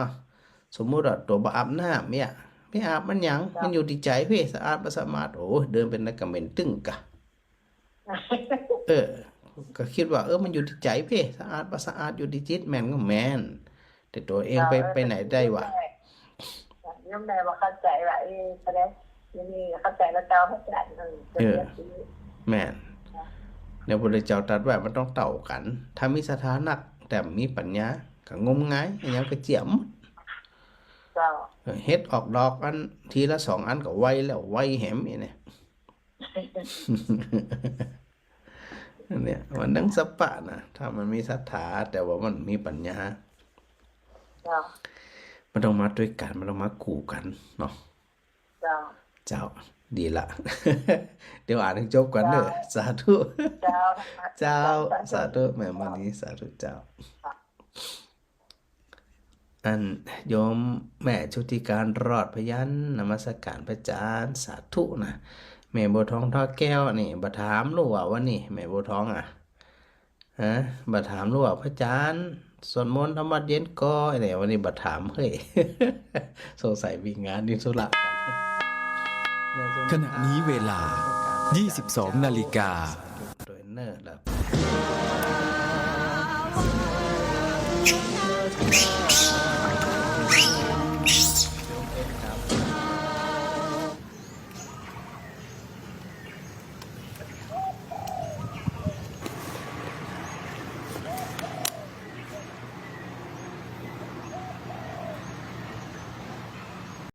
ว่าตัวบ่อาบน้ำเนี่ยไม่อาบมันหยังมันอยู่ที่ใจเพ่สะอาดบ่สะอาดโอ้เดินเป็นนักกะเหม็นตึ้งกะก็คิดว่ามันอยู่ที่ใจเพ่สะอาดบ่สะอาดอยู่ที่จิตแม่นก็แม่นแต่ตัวเองไปไหนได้วะย่อมได้บ่เข้าใจว่าแสดงนี่เข้าใจแล้วเจ้าเข้าใจแม่นเดี๋ยวพระเจ้าตรัสว่ามันต้องเต่ากันถ้ามีศรัทธานักแต่มีปัญญาก็งมงายอันยังก็เจียมเฮ็ดออกดอกอันทีละ2อันก็ไวแล้วไวแหมนี่เนี่ยเนี่ยมันดังสัปปะนะถ้ามันมีศรัทธาแต่ว่ามันมีปัญญามันต้องมาด้วยกันมันต้องมาคู่กันเนาะเจ้าดีละ เดี๋ยวอ่านให้จบก่อนเด้อสาธุเจ้าสาธุแม่มณีสาธุเจ้าอันโยมแม่ชุติการรอดพยัญนมัสการพระอาจารย์สาธุนะแม่บัวทองทอดแก้วนี่บ่ถามรู้ว่าวันนี้แม่บัวทองบ่ถามรู้ว่าพระอาจารย์สวดมนต์ธรรมะเย็นก็อะไรวันนี้บ่ถามเฮ้ย สงสัยมีงานนิสุระขณะนี้เวลา 22 นาฬิกาตัวเนอร์แล้ว